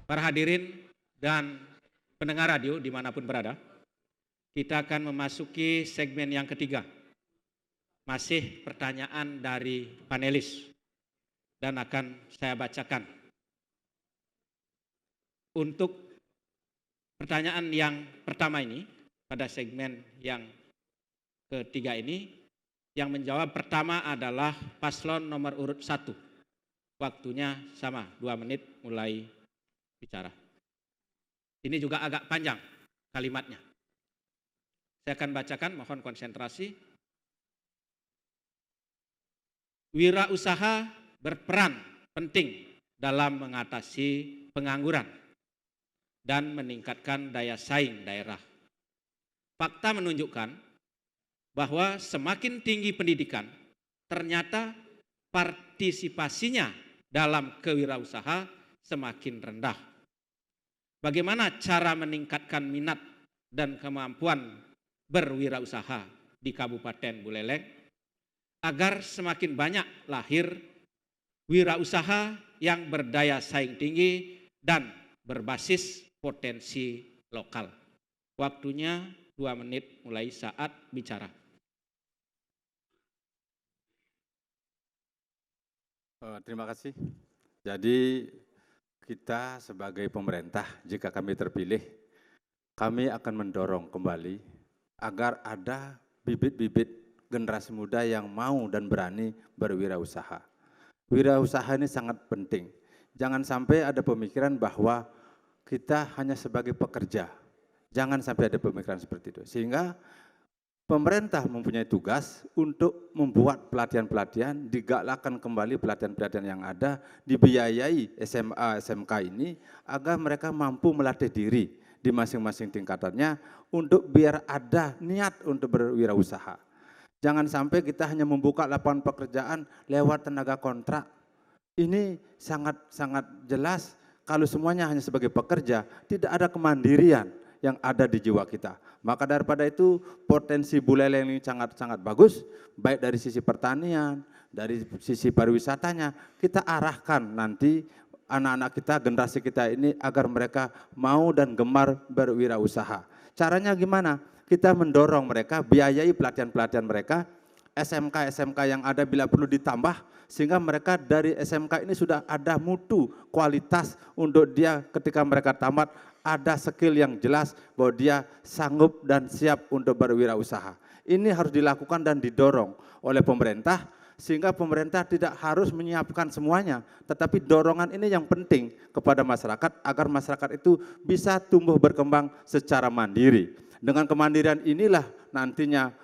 Para hadirin dan pendengar radio dimanapun berada, kita akan memasuki segmen yang ketiga. Masih pertanyaan dari panelis dan akan saya bacakan. Untuk pertanyaan yang pertama ini, pada segmen yang ketiga ini, yang menjawab pertama adalah paslon nomor urut 1. Waktunya sama, 2 menit mulai bicara. Ini juga agak panjang kalimatnya. Saya akan bacakan, mohon konsentrasi. Wirausaha berperan penting dalam mengatasi pengangguran dan meningkatkan daya saing daerah. Fakta menunjukkan bahwa semakin tinggi pendidikan, ternyata partisipasinya dalam kewirausaha semakin rendah. Bagaimana cara meningkatkan minat dan kemampuan berwirausaha di Kabupaten Buleleng agar semakin banyak lahir wirausaha yang berdaya saing tinggi dan berbasis potensi lokal. Waktunya 2 menit mulai saat bicara. Terima kasih. Jadi kita sebagai pemerintah, jika kami terpilih, kami akan mendorong kembali agar ada bibit-bibit generasi muda yang mau dan berani berwirausaha. Wirausaha ini sangat penting. Jangan sampai ada pemikiran bahwa kita hanya sebagai pekerja. Jangan sampai ada pemikiran seperti itu. Sehingga pemerintah mempunyai tugas untuk membuat pelatihan-pelatihan, digalakkan kembali pelatihan-pelatihan yang ada, dibiayai SMA, SMK ini, agar mereka mampu melatih diri di masing-masing tingkatannya untuk biar ada niat untuk berwirausaha. Jangan sampai kita hanya membuka lapangan pekerjaan lewat tenaga kontrak. Ini sangat jelas kalau semuanya hanya sebagai pekerja, tidak ada kemandirian yang ada di jiwa kita. Maka daripada itu potensi Buleleng ini sangat bagus, baik dari sisi pertanian, dari sisi pariwisatanya, kita arahkan nanti anak-anak kita, generasi kita ini agar mereka mau dan gemar berwirausaha. Caranya gimana? Kita mendorong mereka, biayai pelatihan-pelatihan mereka, SMK yang ada bila perlu ditambah, sehingga mereka dari SMK ini sudah ada mutu kualitas untuk dia ketika mereka tamat, ada skill yang jelas bahwa dia sanggup dan siap untuk berwirausaha. Ini harus dilakukan dan didorong oleh pemerintah, sehingga pemerintah tidak harus menyiapkan semuanya, tetapi dorongan ini yang penting kepada masyarakat agar masyarakat itu bisa tumbuh berkembang secara mandiri. Dengan kemandirian inilah nantinya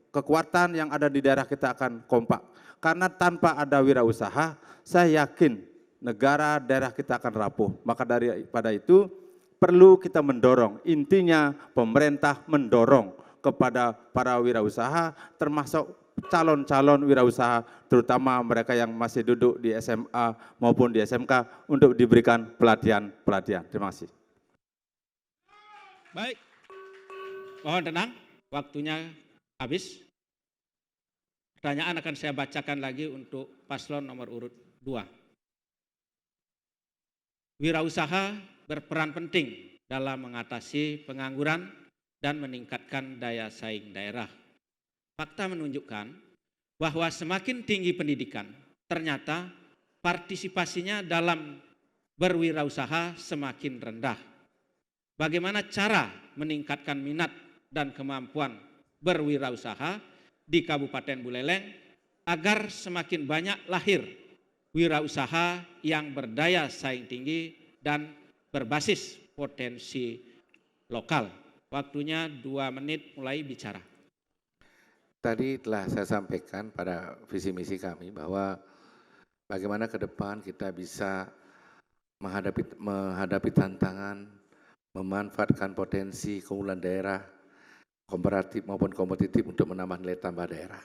kekuatan yang ada di daerah kita akan kompak. Karena tanpa ada wirausaha, saya yakin negara daerah kita akan rapuh. Maka daripada itu perlu kita mendorong, intinya pemerintah mendorong kepada para wirausaha termasuk calon-calon wirausaha, terutama mereka yang masih duduk di SMA maupun di SMK untuk diberikan pelatihan-pelatihan. Terima kasih. Baik, mohon tenang, waktunya habis. Pertanyaan akan saya bacakan lagi untuk paslon nomor urut 2. Wirausaha berperan penting dalam mengatasi pengangguran dan meningkatkan daya saing daerah. Fakta menunjukkan bahwa semakin tinggi pendidikan, ternyata partisipasinya dalam berwirausaha semakin rendah. Bagaimana cara meningkatkan minat dan kemampuan berwirausaha di Kabupaten Buleleng agar semakin banyak lahir wirausaha yang berdaya saing tinggi dan berbasis potensi lokal. Waktunya 2 menit mulai bicara. Tadi telah saya sampaikan pada visi misi kami bahwa bagaimana ke depan kita bisa menghadapi tantangan, memanfaatkan potensi keunggulan daerah, komparatif maupun kompetitif untuk menambah nilai tambah daerah.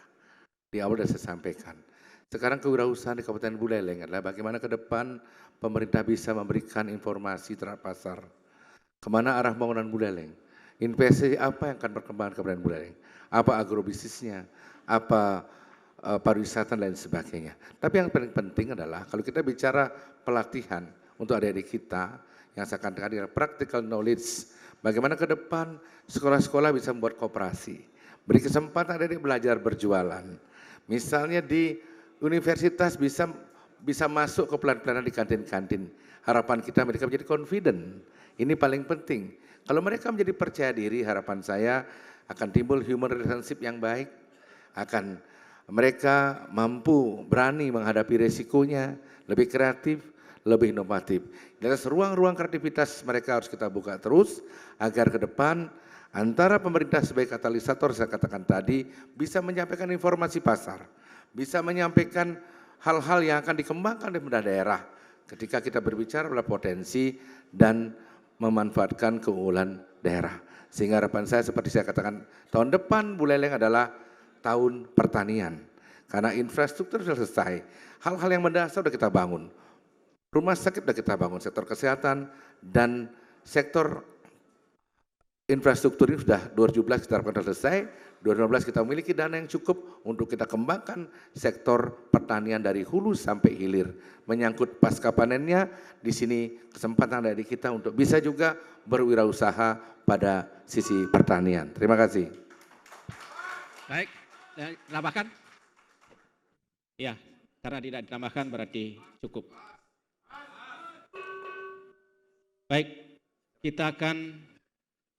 Di awal sudah saya sampaikan. Sekarang kewirausahaan di Kabupaten Buleleng adalah bagaimana ke depan pemerintah bisa memberikan informasi terhadap pasar. Kemana arah pembangunan Buleleng? Investasi apa yang akan berkembang Kabupaten Buleleng? Apa agrobisnisnya? Apa pariwisata dan lain sebagainya. Tapi yang paling penting adalah kalau kita bicara pelatihan untuk adik-adik kita, yang saya katakan adalah practical knowledge. Bagaimana ke depan sekolah-sekolah bisa membuat koperasi, beri kesempatan adik belajar berjualan. Misalnya di universitas bisa masuk ke pelan-pelan di kantin-kantin. Harapan kita mereka menjadi confident. Ini paling penting. Kalau mereka menjadi percaya diri, harapan saya akan timbul human relationship yang baik, akan mereka mampu berani menghadapi resikonya, lebih kreatif, lebih inovatif. Di atas ruang-ruang kreativitas mereka harus kita buka terus agar ke depan antara pemerintah sebagai katalisator saya katakan tadi bisa menyampaikan informasi pasar, bisa menyampaikan hal-hal yang akan dikembangkan di pemerintah daerah ketika kita berbicara pada potensi dan memanfaatkan keunggulan daerah. Sehingga harapan saya seperti saya katakan tahun depan Buleleng adalah tahun pertanian. Karena infrastruktur sudah selesai, hal-hal yang mendasar sudah kita bangun. Rumah sakit sudah kita bangun, sektor kesehatan dan sektor infrastruktur ini sudah 2017 kita harapkan selesai, 2015 kita memiliki dana yang cukup untuk kita kembangkan sektor pertanian dari hulu sampai hilir. Menyangkut pasca panennya, di sini kesempatan dari kita untuk bisa juga berwirausaha pada sisi pertanian. Terima kasih. Baik, tambahkan? Ya, karena tidak ditambahkan berarti cukup. Baik, kita akan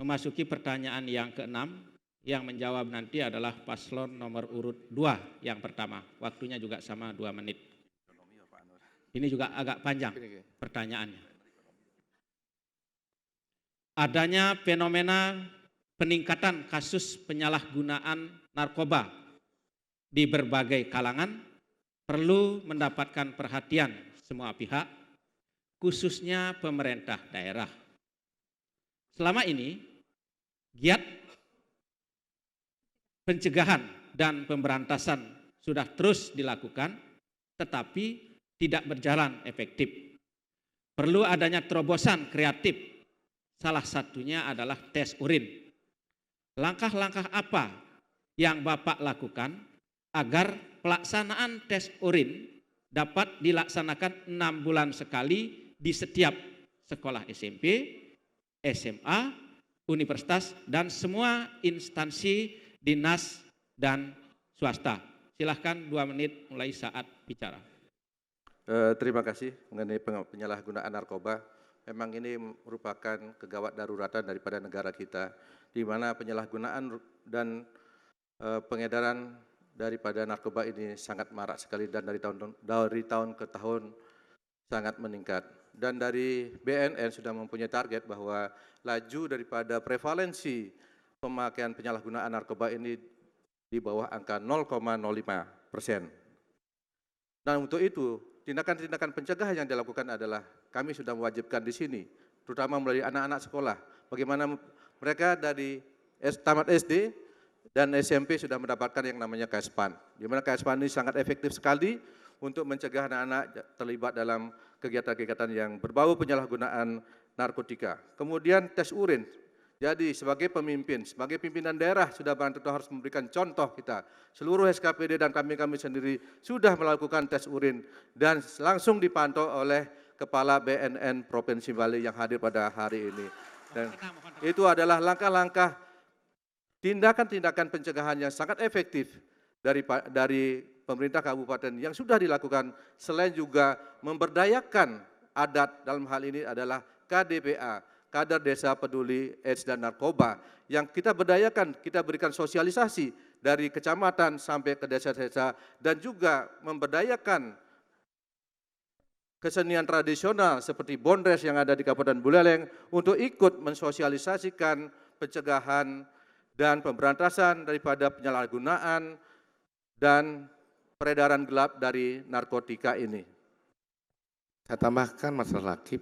memasuki pertanyaan yang keenam, yang menjawab nanti adalah paslon nomor urut 2 yang pertama. Waktunya juga sama 2 menit. Ini juga agak panjang pertanyaannya. Adanya fenomena peningkatan kasus penyalahgunaan narkoba di berbagai kalangan perlu mendapatkan perhatian semua pihak, khususnya pemerintah daerah. Selama ini, giat pencegahan dan pemberantasan sudah terus dilakukan, tetapi tidak berjalan efektif. Perlu adanya terobosan kreatif, salah satunya adalah tes urin. Langkah-langkah apa yang Bapak lakukan agar pelaksanaan tes urin dapat dilaksanakan 6 bulan sekali di setiap sekolah SMP, SMA, universitas, dan semua instansi dinas dan swasta. Silahkan 2 menit mulai saat bicara. Terima kasih mengenai penyalahgunaan narkoba. Memang ini merupakan kegawat daruratan daripada negara kita, di mana penyalahgunaan dan pengedaran daripada narkoba ini sangat marak sekali dan dari tahun ke tahun sangat meningkat. Dan dari BNN sudah mempunyai target bahwa laju daripada prevalensi pemakaian penyalahgunaan narkoba ini di bawah angka 0,05%. Dan untuk itu, tindakan-tindakan pencegahan yang dilakukan adalah kami sudah mewajibkan di sini, terutama melalui anak-anak sekolah, bagaimana mereka dari tamat SD dan SMP sudah mendapatkan yang namanya KSPAN, di mana KSPAN ini sangat efektif sekali untuk mencegah anak-anak terlibat dalam kegiatan-kegiatan yang berbau penyalahgunaan narkotika. Kemudian tes urin. Jadi sebagai pemimpin, sebagai pimpinan daerah sudah tentu harus memberikan contoh kita. Seluruh SKPD dan kami sendiri sudah melakukan tes urin dan langsung dipantau oleh Kepala BNN Provinsi Bali yang hadir pada hari ini. Dan itu adalah langkah-langkah tindakan-tindakan pencegahan yang sangat efektif dari pemerintah kabupaten yang sudah dilakukan, selain juga memberdayakan adat, dalam hal ini adalah KDPA, Kader Desa Peduli AIDS dan Narkoba, yang kita berdayakan, kita berikan sosialisasi dari kecamatan sampai ke desa-desa, dan juga memberdayakan kesenian tradisional seperti Bondres yang ada di Kabupaten Buleleng untuk ikut mensosialisasikan pencegahan dan pemberantasan daripada penyalahgunaan dan peredaran gelap dari narkotika ini. Saya tambahkan masalah lakip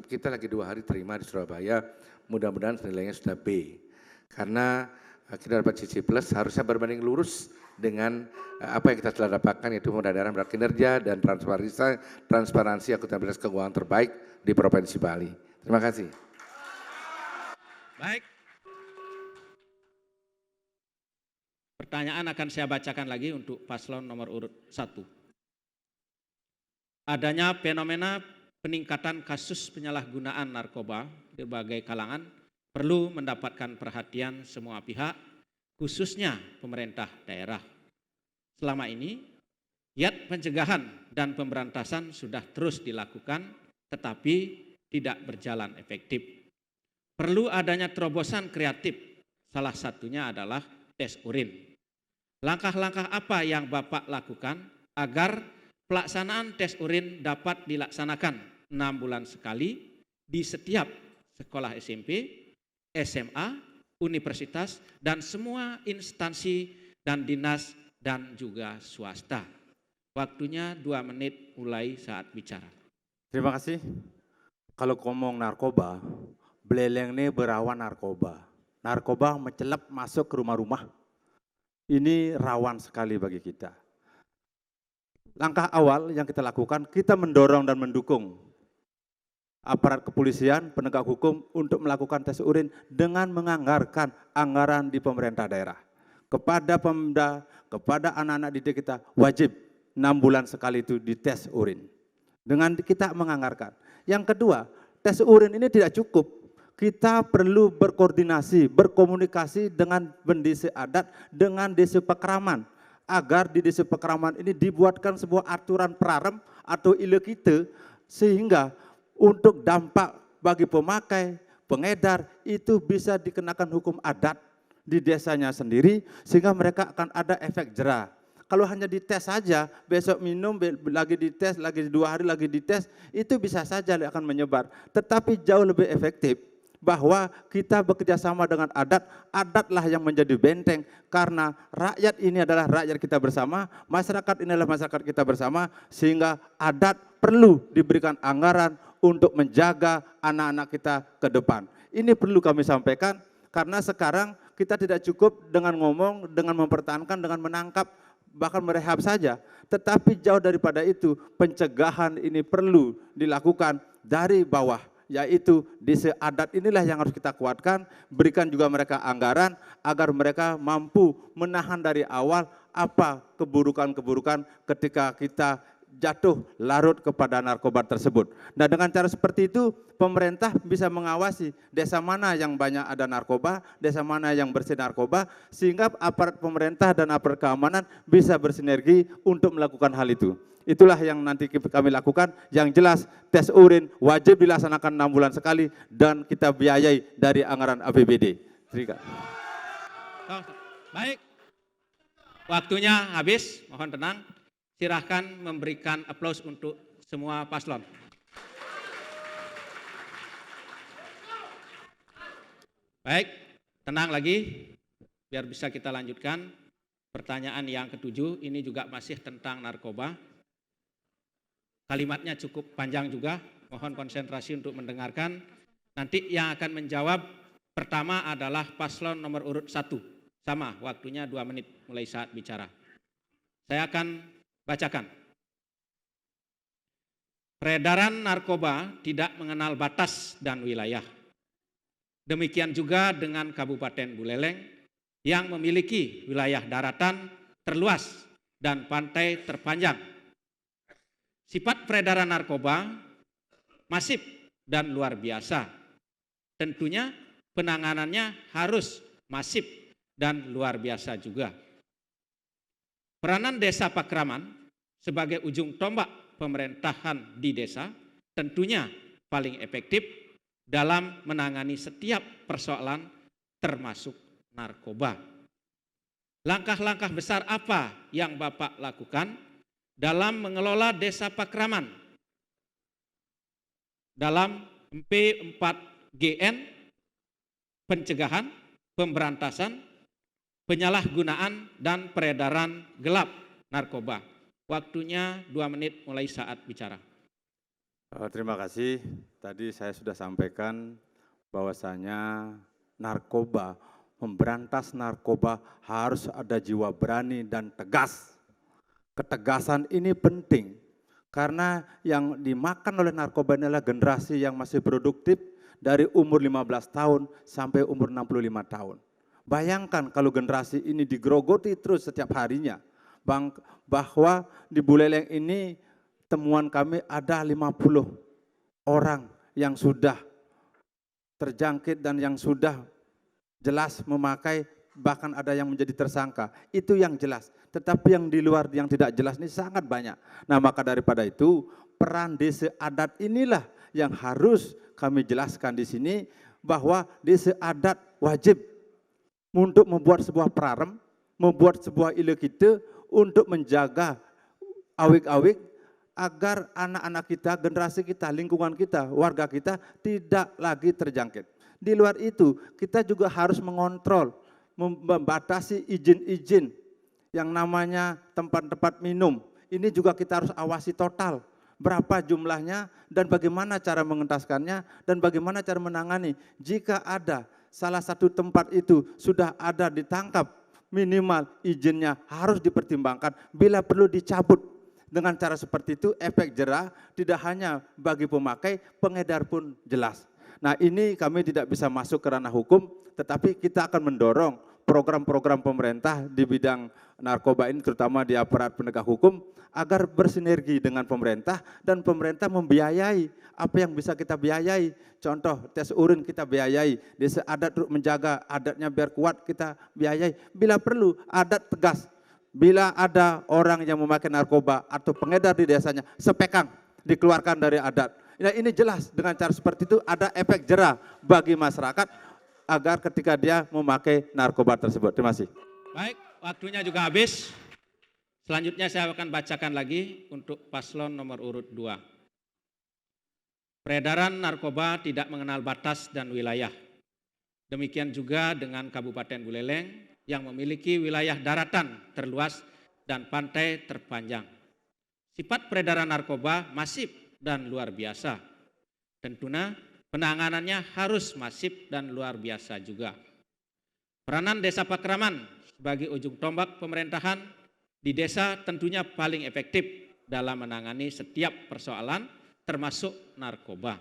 kita lagi 2 hari terima di Surabaya, mudah-mudahan nilainya sudah B. Karena kita dapat CC plus harusnya berbanding lurus dengan apa yang kita telah dapatkan, yaitu pemerintah daerah berkinerja dan transparansi akuntabilitas keuangan terbaik di Provinsi Bali. Terima kasih. Baik. Pertanyaan akan saya bacakan lagi untuk paslon nomor urut 1. Adanya fenomena peningkatan kasus penyalahgunaan narkoba di berbagai kalangan perlu mendapatkan perhatian semua pihak, khususnya pemerintah daerah. Selama ini, giat pencegahan dan pemberantasan sudah terus dilakukan, tetapi tidak berjalan efektif. Perlu adanya terobosan kreatif, salah satunya adalah tes urin. Langkah-langkah apa yang Bapak lakukan agar pelaksanaan tes urin dapat dilaksanakan 6 bulan sekali di setiap sekolah SMP, SMA, universitas, dan semua instansi dan dinas dan juga swasta. Waktunya 2 menit mulai saat bicara. Terima kasih. Kalau ngomong narkoba, Beleleng ini berawan narkoba. Narkoba mencelap masuk ke rumah-rumah. Ini rawan sekali bagi kita. Langkah awal yang kita lakukan, kita mendorong dan mendukung aparat kepolisian, penegak hukum untuk melakukan tes urin dengan menganggarkan anggaran di pemerintah daerah. Kepada Pemda, kepada anak-anak didik kita wajib 6 bulan sekali itu dites urin. Dengan kita menganggarkan. Yang kedua, tes urin ini tidak cukup. Kita perlu berkoordinasi, berkomunikasi dengan pendisi adat, dengan desa pekraman. Agar di desa pekraman ini dibuatkan sebuah aturan prarem atau ile kita, sehingga untuk dampak bagi pemakai, pengedar, itu bisa dikenakan hukum adat di desanya sendiri, sehingga mereka akan ada efek jera. Kalau hanya dites saja, besok minum, lagi dites, lagi 2 hari lagi dites, itu bisa saja akan menyebar. Tetapi jauh lebih efektif bahwa kita bekerja sama dengan adat, adatlah yang menjadi benteng, karena rakyat ini adalah rakyat kita bersama, masyarakat ini adalah masyarakat kita bersama, sehingga adat perlu diberikan anggaran untuk menjaga anak-anak kita ke depan. Ini perlu kami sampaikan, karena sekarang kita tidak cukup dengan ngomong, dengan mempertahankan, dengan menangkap, bahkan merehab saja. Tetapi jauh daripada itu, pencegahan ini perlu dilakukan dari bawah, yaitu desa adat inilah yang harus kita kuatkan, berikan juga mereka anggaran, agar mereka mampu menahan dari awal apa keburukan-keburukan ketika kita jatuh larut kepada narkoba tersebut. Nah, dengan cara seperti itu pemerintah bisa mengawasi desa mana yang banyak ada narkoba, desa mana yang bersih narkoba, sehingga aparat pemerintah dan aparat keamanan bisa bersinergi untuk melakukan hal itu. Itulah yang nanti kami lakukan. Yang jelas tes urin wajib dilaksanakan 6 bulan sekali dan kita biayai dari anggaran APBD. Terima kasih. Baik, waktunya habis, mohon tenang. Silahkan memberikan aplaus untuk semua paslon. Baik, tenang lagi, biar bisa kita lanjutkan. Pertanyaan yang ke-7, ini juga masih tentang narkoba. Kalimatnya cukup panjang juga, mohon konsentrasi untuk mendengarkan. Nanti yang akan menjawab pertama adalah paslon nomor urut 1. Sama, waktunya 2 menit mulai saat bicara. Saya akan bacakan. Peredaran narkoba tidak mengenal batas dan wilayah. Demikian juga dengan Kabupaten Buleleng yang memiliki wilayah daratan terluas dan pantai terpanjang. Sifat peredaran narkoba masif dan luar biasa. Tentunya penanganannya harus masif dan luar biasa juga. Peranan desa Pakraman sebagai ujung tombak pemerintahan di desa tentunya paling efektif dalam menangani setiap persoalan termasuk narkoba. Langkah-langkah besar apa yang Bapak lakukan dalam mengelola desa Pakraman? Dalam P4GN, pencegahan, pemberantasan, penyalahgunaan dan peredaran gelap narkoba. Waktunya 2 menit mulai saat bicara. Terima kasih. Tadi saya sudah sampaikan bahwasanya narkoba, memberantas narkoba harus ada jiwa berani dan tegas. Ketegasan ini penting karena yang dimakan oleh narkoba adalah generasi yang masih produktif dari umur 15 tahun sampai umur 65 tahun. Bayangkan kalau generasi ini digerogoti terus setiap harinya, bahwa di Buleleng ini temuan kami ada 50 orang yang sudah terjangkit dan yang sudah jelas memakai, bahkan ada yang menjadi tersangka, itu yang jelas. Tetapi yang di luar yang tidak jelas ini sangat banyak. Nah maka daripada itu peran desa adat inilah yang harus kami jelaskan di sini, bahwa desa adat wajib untuk membuat sebuah prarem, membuat sebuah ile kita untuk menjaga awik-awik agar anak-anak kita, generasi kita, lingkungan kita, warga kita tidak lagi terjangkit. Di luar itu kita juga harus mengontrol, membatasi izin-izin yang namanya tempat-tempat minum. Ini juga kita harus awasi total. Berapa jumlahnya dan bagaimana cara mengentaskannya dan bagaimana cara menangani. Jika ada salah satu tempat itu sudah ada ditangkap, minimal izinnya harus dipertimbangkan, bila perlu dicabut. Dengan cara seperti itu efek jera tidak hanya bagi pemakai, pengedar pun jelas. Nah ini kami tidak bisa masuk ke ranah hukum, tetapi kita akan mendorong program-program pemerintah di bidang narkoba ini, terutama di aparat penegak hukum, agar bersinergi dengan pemerintah dan pemerintah membiayai apa yang bisa kita biayai. Contoh tes urin kita biayai, desa adat menjaga adatnya biar kuat kita biayai. Bila perlu adat tegas, bila ada orang yang memakai narkoba atau pengedar di desanya, sepekang dikeluarkan dari adat. Nah, ini jelas dengan cara seperti itu ada efek jera bagi masyarakat agar ketika dia memakai narkoba tersebut. Terima kasih. Baik, waktunya juga habis. Selanjutnya saya akan bacakan lagi untuk paslon nomor urut 2. Peredaran narkoba tidak mengenal batas dan wilayah. Demikian juga dengan Kabupaten Buleleng yang memiliki wilayah daratan terluas dan pantai terpanjang. Sifat peredaran narkoba masif dan luar biasa. Tentunya penanganannya harus masif dan luar biasa juga. Peranan Desa Pakraman sebagai ujung tombak pemerintahan di desa tentunya paling efektif dalam menangani setiap persoalan termasuk narkoba.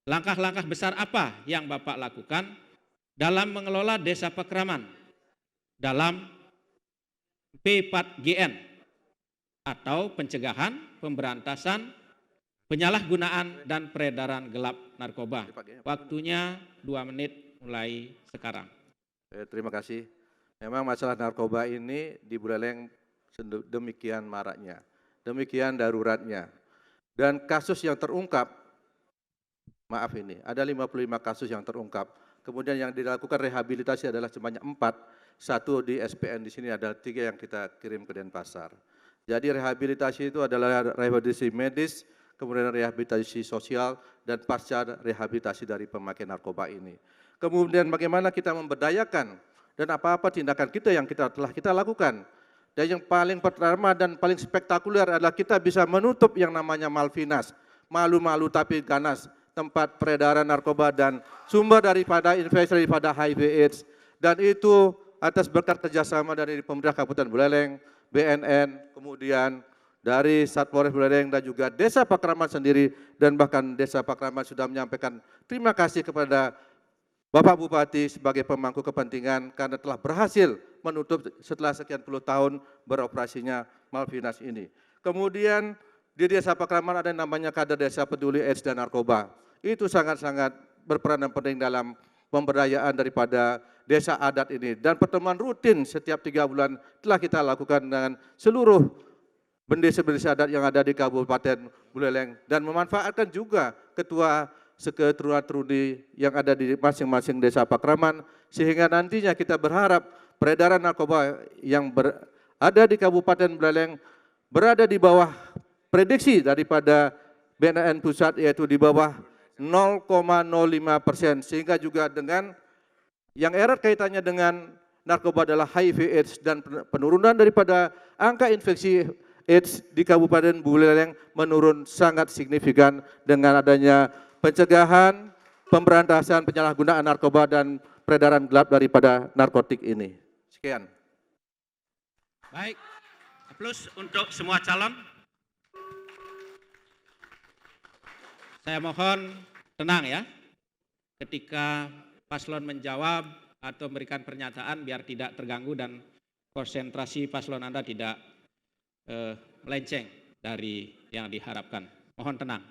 Langkah-langkah besar apa yang Bapak lakukan dalam mengelola Desa Pakraman dalam P4GN atau pencegahan, pemberantasan, penyalahgunaan dan peredaran gelap narkoba? Waktunya 2 menit mulai sekarang. Terima kasih. Memang masalah narkoba ini di Buleleng demikian maraknya, demikian daruratnya. Dan kasus yang terungkap, maaf ini, ada 55 kasus yang terungkap. Kemudian yang dilakukan rehabilitasi adalah sebanyak 4. 1 di SPN, di sini ada 3 yang kita kirim ke Denpasar. Jadi rehabilitasi itu adalah rehabilitasi medis, kemudian rehabilitasi sosial, dan pasca rehabilitasi dari pemakai narkoba ini. Kemudian bagaimana kita memberdayakan dan apa-apa tindakan kita yang telah kita lakukan. Dan yang paling pertama dan paling spektakuler adalah kita bisa menutup yang namanya Malvinas, malu-malu tapi ganas, tempat peredaran narkoba dan sumber daripada infeksi daripada HIV AIDS. Dan itu atas berkat kerjasama dari pemerintah Kabupaten Buleleng, BNN, kemudian dari Satpolres Buleleng dan juga Desa Pakraman sendiri, dan bahkan Desa Pakraman sudah menyampaikan terima kasih kepada Bapak Bupati sebagai pemangku kepentingan karena telah berhasil menutup setelah sekian puluh tahun beroperasinya Malvinas ini. Kemudian di Desa Pakraman ada yang namanya kader Desa Peduli AIDS dan Narkoba. Itu sangat-sangat berperan penting dalam pemberdayaan daripada desa adat ini. Dan pertemuan rutin setiap 3 bulan telah kita lakukan dengan seluruh bendesa-bendesa adat yang ada di Kabupaten Buleleng. Dan memanfaatkan juga ketua seketurun-turuni yang ada di masing-masing desa Pakraman. Sehingga nantinya kita berharap peredaran narkoba yang ada di Kabupaten Buleleng berada di bawah prediksi daripada BNN pusat, yaitu di bawah 0,05%, sehingga juga dengan yang erat kaitannya dengan narkoba adalah HIV AIDS dan penurunan daripada angka infeksi AIDS di Kabupaten Buleleng menurun sangat signifikan dengan adanya pencegahan, pemberantasan penyalahgunaan narkoba dan peredaran gelap daripada narkotik ini. Sekian. Baik, plus untuk semua calon. Saya mohon tenang ya, ketika paslon menjawab atau memberikan pernyataan biar tidak terganggu dan konsentrasi paslon Anda tidak melenceng dari yang diharapkan. Mohon tenang.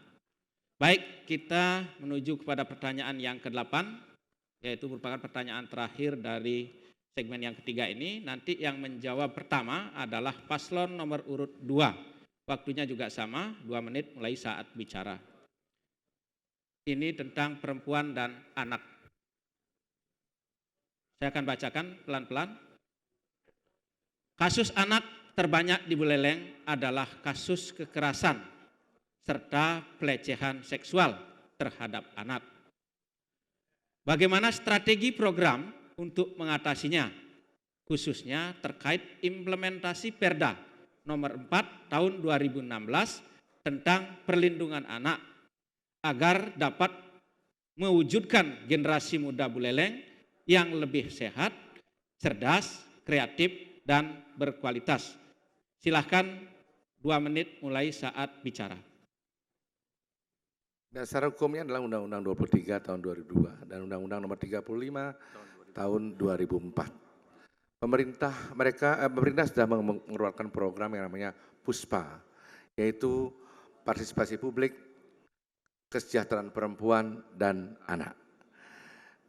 Baik, kita menuju kepada pertanyaan yang ke-8, yaitu merupakan pertanyaan terakhir dari segmen yang ketiga ini. Nanti yang menjawab pertama adalah paslon nomor urut 2. Waktunya juga sama, 2 menit mulai saat bicara. Ini tentang perempuan dan anak. Saya akan bacakan pelan-pelan. Kasus anak terbanyak di Buleleng adalah kasus kekerasan serta pelecehan seksual terhadap anak. Bagaimana strategi program untuk mengatasinya, khususnya terkait implementasi Perda nomor 4 tahun 2016 tentang perlindungan anak agar dapat mewujudkan generasi muda Buleleng yang lebih sehat, cerdas, kreatif, dan berkualitas. Silahkan 2 menit mulai saat bicara. Dasar hukumnya adalah Undang-Undang 23 tahun 2002 dan Undang-Undang nomor 35 tahun 2004. Pemerintah sudah mengeluarkan program yang namanya PUSPA, yaitu partisipasi publik, kesejahteraan perempuan dan anak.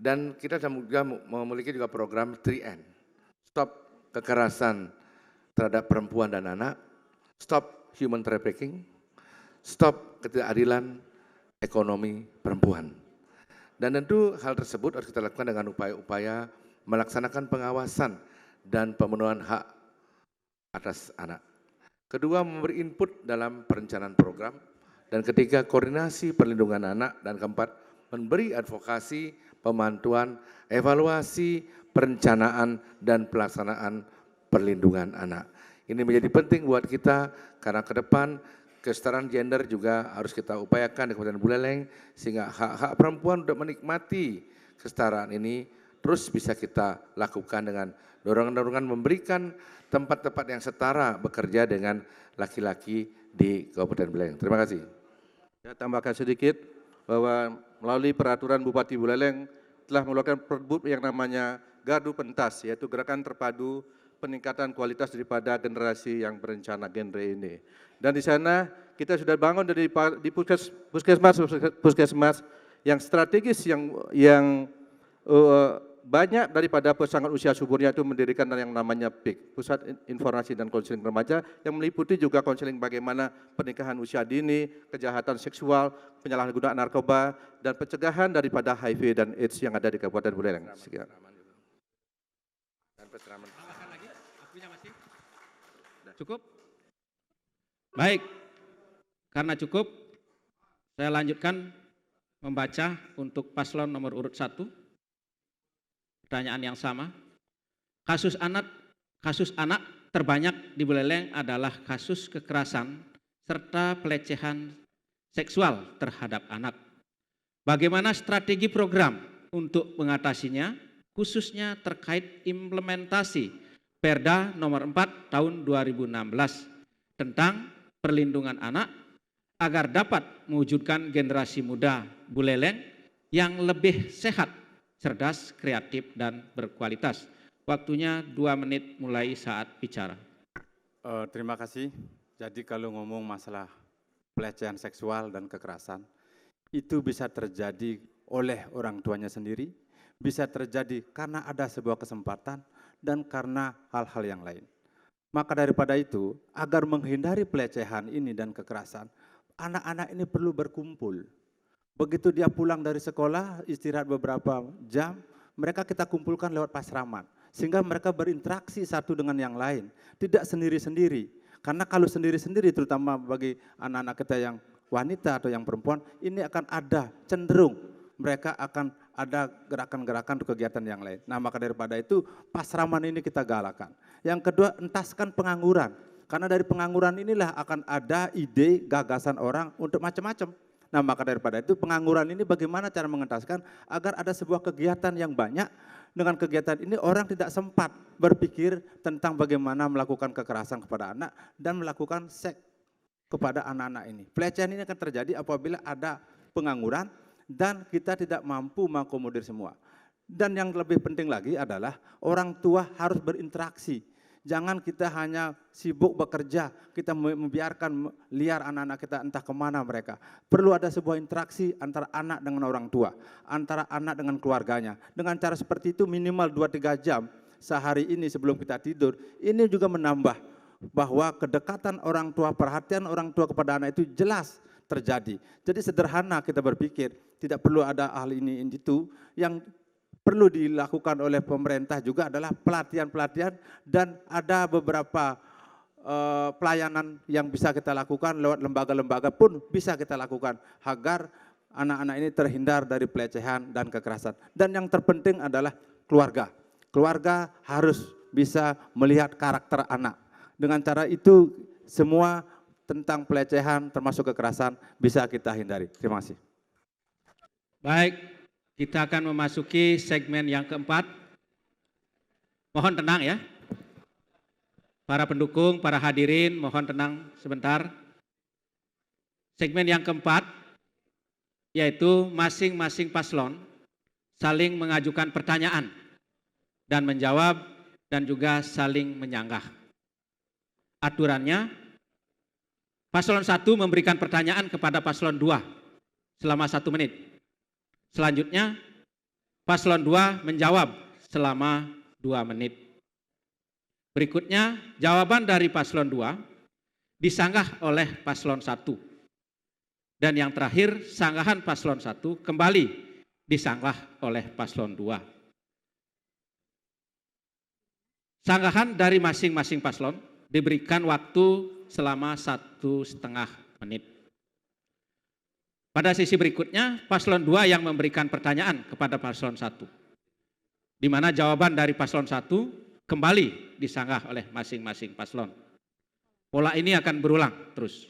Dan kita juga memiliki juga program 3N, stop kekerasan terhadap perempuan dan anak, stop human trafficking, stop ketidakadilan ekonomi perempuan. Dan tentu hal tersebut harus kita lakukan dengan upaya-upaya melaksanakan pengawasan dan pemenuhan hak atas anak. Kedua, memberi input dalam perencanaan program. Dan ketiga, koordinasi perlindungan anak. Dan keempat, memberi advokasi, pemantauan, evaluasi, perencanaan, dan pelaksanaan perlindungan anak. Ini menjadi penting buat kita karena ke depan kesetaraan gender juga harus kita upayakan di Kabupaten Buleleng sehingga hak-hak perempuan untuk menikmati kesetaraan ini terus bisa kita lakukan dengan dorongan-dorongan memberikan tempat-tempat yang setara bekerja dengan laki-laki di Kabupaten Buleleng. Terima kasih. Ya, tambahkan sedikit bahwa melalui peraturan Bupati Buleleng telah mengeluarkan perbub yang namanya Gardu Pentas, yaitu gerakan terpadu peningkatan kualitas daripada generasi yang berencana genre ini. Dan di sana kita sudah bangun di puskesmas yang strategis yang banyak daripada pasangan usia suburnya itu mendirikan yang namanya PIK, Pusat Informasi dan Konseling Remaja, yang meliputi juga konseling bagaimana pernikahan usia dini, kejahatan seksual, penyalahgunaan narkoba, dan pencegahan daripada HIV dan AIDS yang ada di Kabupaten Buleleng. Sekian. Cukup? Baik, karena cukup, saya lanjutkan membaca untuk paslon nomor urut 1. Pertanyaan yang sama. Kasus anak terbanyak di Buleleng adalah kasus kekerasan serta pelecehan seksual terhadap anak. Bagaimana strategi program untuk mengatasinya, khususnya terkait implementasi Perda nomor 4 tahun 2016 tentang perlindungan anak agar dapat mewujudkan generasi muda Buleleng yang lebih sehat, cerdas, kreatif, dan berkualitas. Waktunya 2 menit mulai saat bicara. Terima kasih. Jadi kalau ngomong masalah pelecehan seksual dan kekerasan, itu bisa terjadi oleh orang tuanya sendiri, bisa terjadi karena ada sebuah kesempatan, dan karena hal-hal yang lain. Maka daripada itu, agar menghindari pelecehan ini dan kekerasan, anak-anak ini perlu berkumpul. Begitu dia pulang dari sekolah, istirahat beberapa jam, mereka kita kumpulkan lewat pasraman. Sehingga mereka berinteraksi satu dengan yang lain, tidak sendiri-sendiri. Karena kalau sendiri-sendiri, terutama bagi anak-anak kita yang wanita atau yang perempuan, ini akan ada cenderung mereka akan ada gerakan-gerakan untuk kegiatan yang lain. Nah, maka daripada itu pasraman ini kita galakan. Yang kedua, entaskan pengangguran. Karena dari pengangguran inilah akan ada ide, gagasan orang untuk macam-macam. Nah, maka daripada itu pengangguran ini bagaimana cara mengentaskan agar ada sebuah kegiatan yang banyak. Dengan kegiatan ini orang tidak sempat berpikir tentang bagaimana melakukan kekerasan kepada anak dan melakukan seks kepada anak-anak ini. Pelecehan ini akan terjadi apabila ada pengangguran dan kita tidak mampu mengakomodir semua. Dan yang lebih penting lagi adalah orang tua harus berinteraksi. Jangan kita hanya sibuk bekerja, kita membiarkan liar anak-anak kita entah kemana mereka. Perlu ada sebuah interaksi antara anak dengan orang tua, antara anak dengan keluarganya. Dengan cara seperti itu minimal 2-3 jam sehari ini sebelum kita tidur. Ini juga menambah bahwa kedekatan orang tua, perhatian orang tua kepada anak itu jelas terjadi. Jadi sederhana kita berpikir, tidak perlu ada ahli ini itu. Yang perlu dilakukan oleh pemerintah juga adalah pelatihan-pelatihan dan ada beberapa pelayanan yang bisa kita lakukan lewat lembaga-lembaga pun bisa kita lakukan agar anak-anak ini terhindar dari pelecehan dan kekerasan. Dan yang terpenting adalah keluarga. Keluarga harus bisa melihat karakter anak. Dengan cara itu semua tentang pelecehan termasuk kekerasan bisa kita hindari. Terima kasih. Baik. Kita akan memasuki segmen yang keempat. Mohon tenang ya. Para pendukung, para hadirin, mohon tenang sebentar. Segmen yang keempat, yaitu masing-masing paslon saling mengajukan pertanyaan dan menjawab dan juga saling menyanggah. Aturannya, paslon 1 memberikan pertanyaan kepada paslon 2 selama 1 menit. Selanjutnya, paslon 2 menjawab selama 2 menit. Berikutnya, jawaban dari paslon 2 disanggah oleh paslon 1. Dan yang terakhir, sanggahan paslon 1 kembali disanggah oleh paslon 2. Sanggahan dari masing-masing paslon diberikan waktu selama 1,5 menit. Pada sesi berikutnya, paslon 2 yang memberikan pertanyaan kepada paslon 1, di mana jawaban dari paslon 1 kembali disanggah oleh masing-masing paslon. Pola ini akan berulang terus.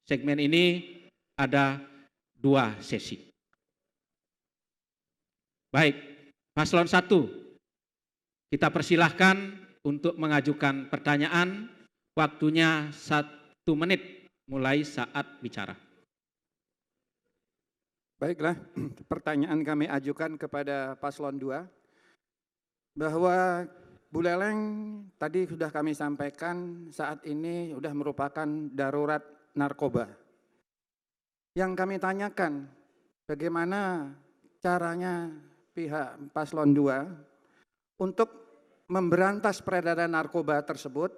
Segmen ini ada 2 sesi. Baik, paslon 1, kita persilahkan untuk mengajukan pertanyaan, waktunya 1 menit mulai saat bicara. Baiklah, pertanyaan kami ajukan kepada paslon 2, bahwa Buleleng tadi sudah kami sampaikan saat ini sudah merupakan darurat narkoba. Yang kami tanyakan, bagaimana caranya pihak paslon 2 untuk memberantas peredaran narkoba tersebut,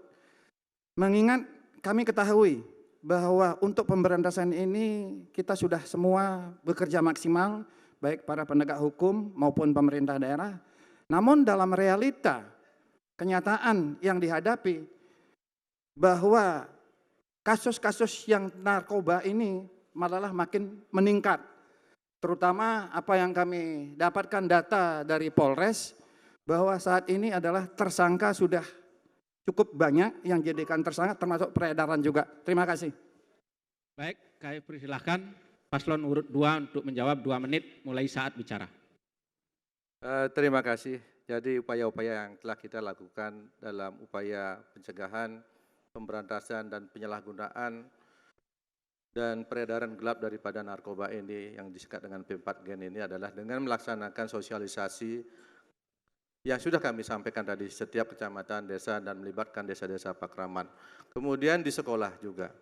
mengingat kami ketahui bahwa untuk pemberantasan ini kita sudah semua bekerja maksimal, baik para penegak hukum maupun pemerintah daerah. Namun dalam realita, kenyataan yang dihadapi bahwa kasus-kasus yang narkoba ini malah makin meningkat. Terutama apa yang kami dapatkan data dari Polres, bahwa saat ini adalah tersangka sudah cukup banyak yang jadikan tersangka, termasuk peredaran juga. Terima kasih. Baik, kami persilahkan paslon urut 2 untuk menjawab 2 menit mulai saat bicara. Terima kasih. Jadi upaya-upaya yang telah kita lakukan dalam upaya pencegahan, pemberantasan dan penyalahgunaan dan peredaran gelap daripada narkoba ini yang disingkat dengan P4Gen ini adalah dengan melaksanakan sosialisasi yang sudah kami sampaikan tadi, setiap kecamatan, desa, dan melibatkan desa-desa Pakraman. Kemudian di sekolah juga.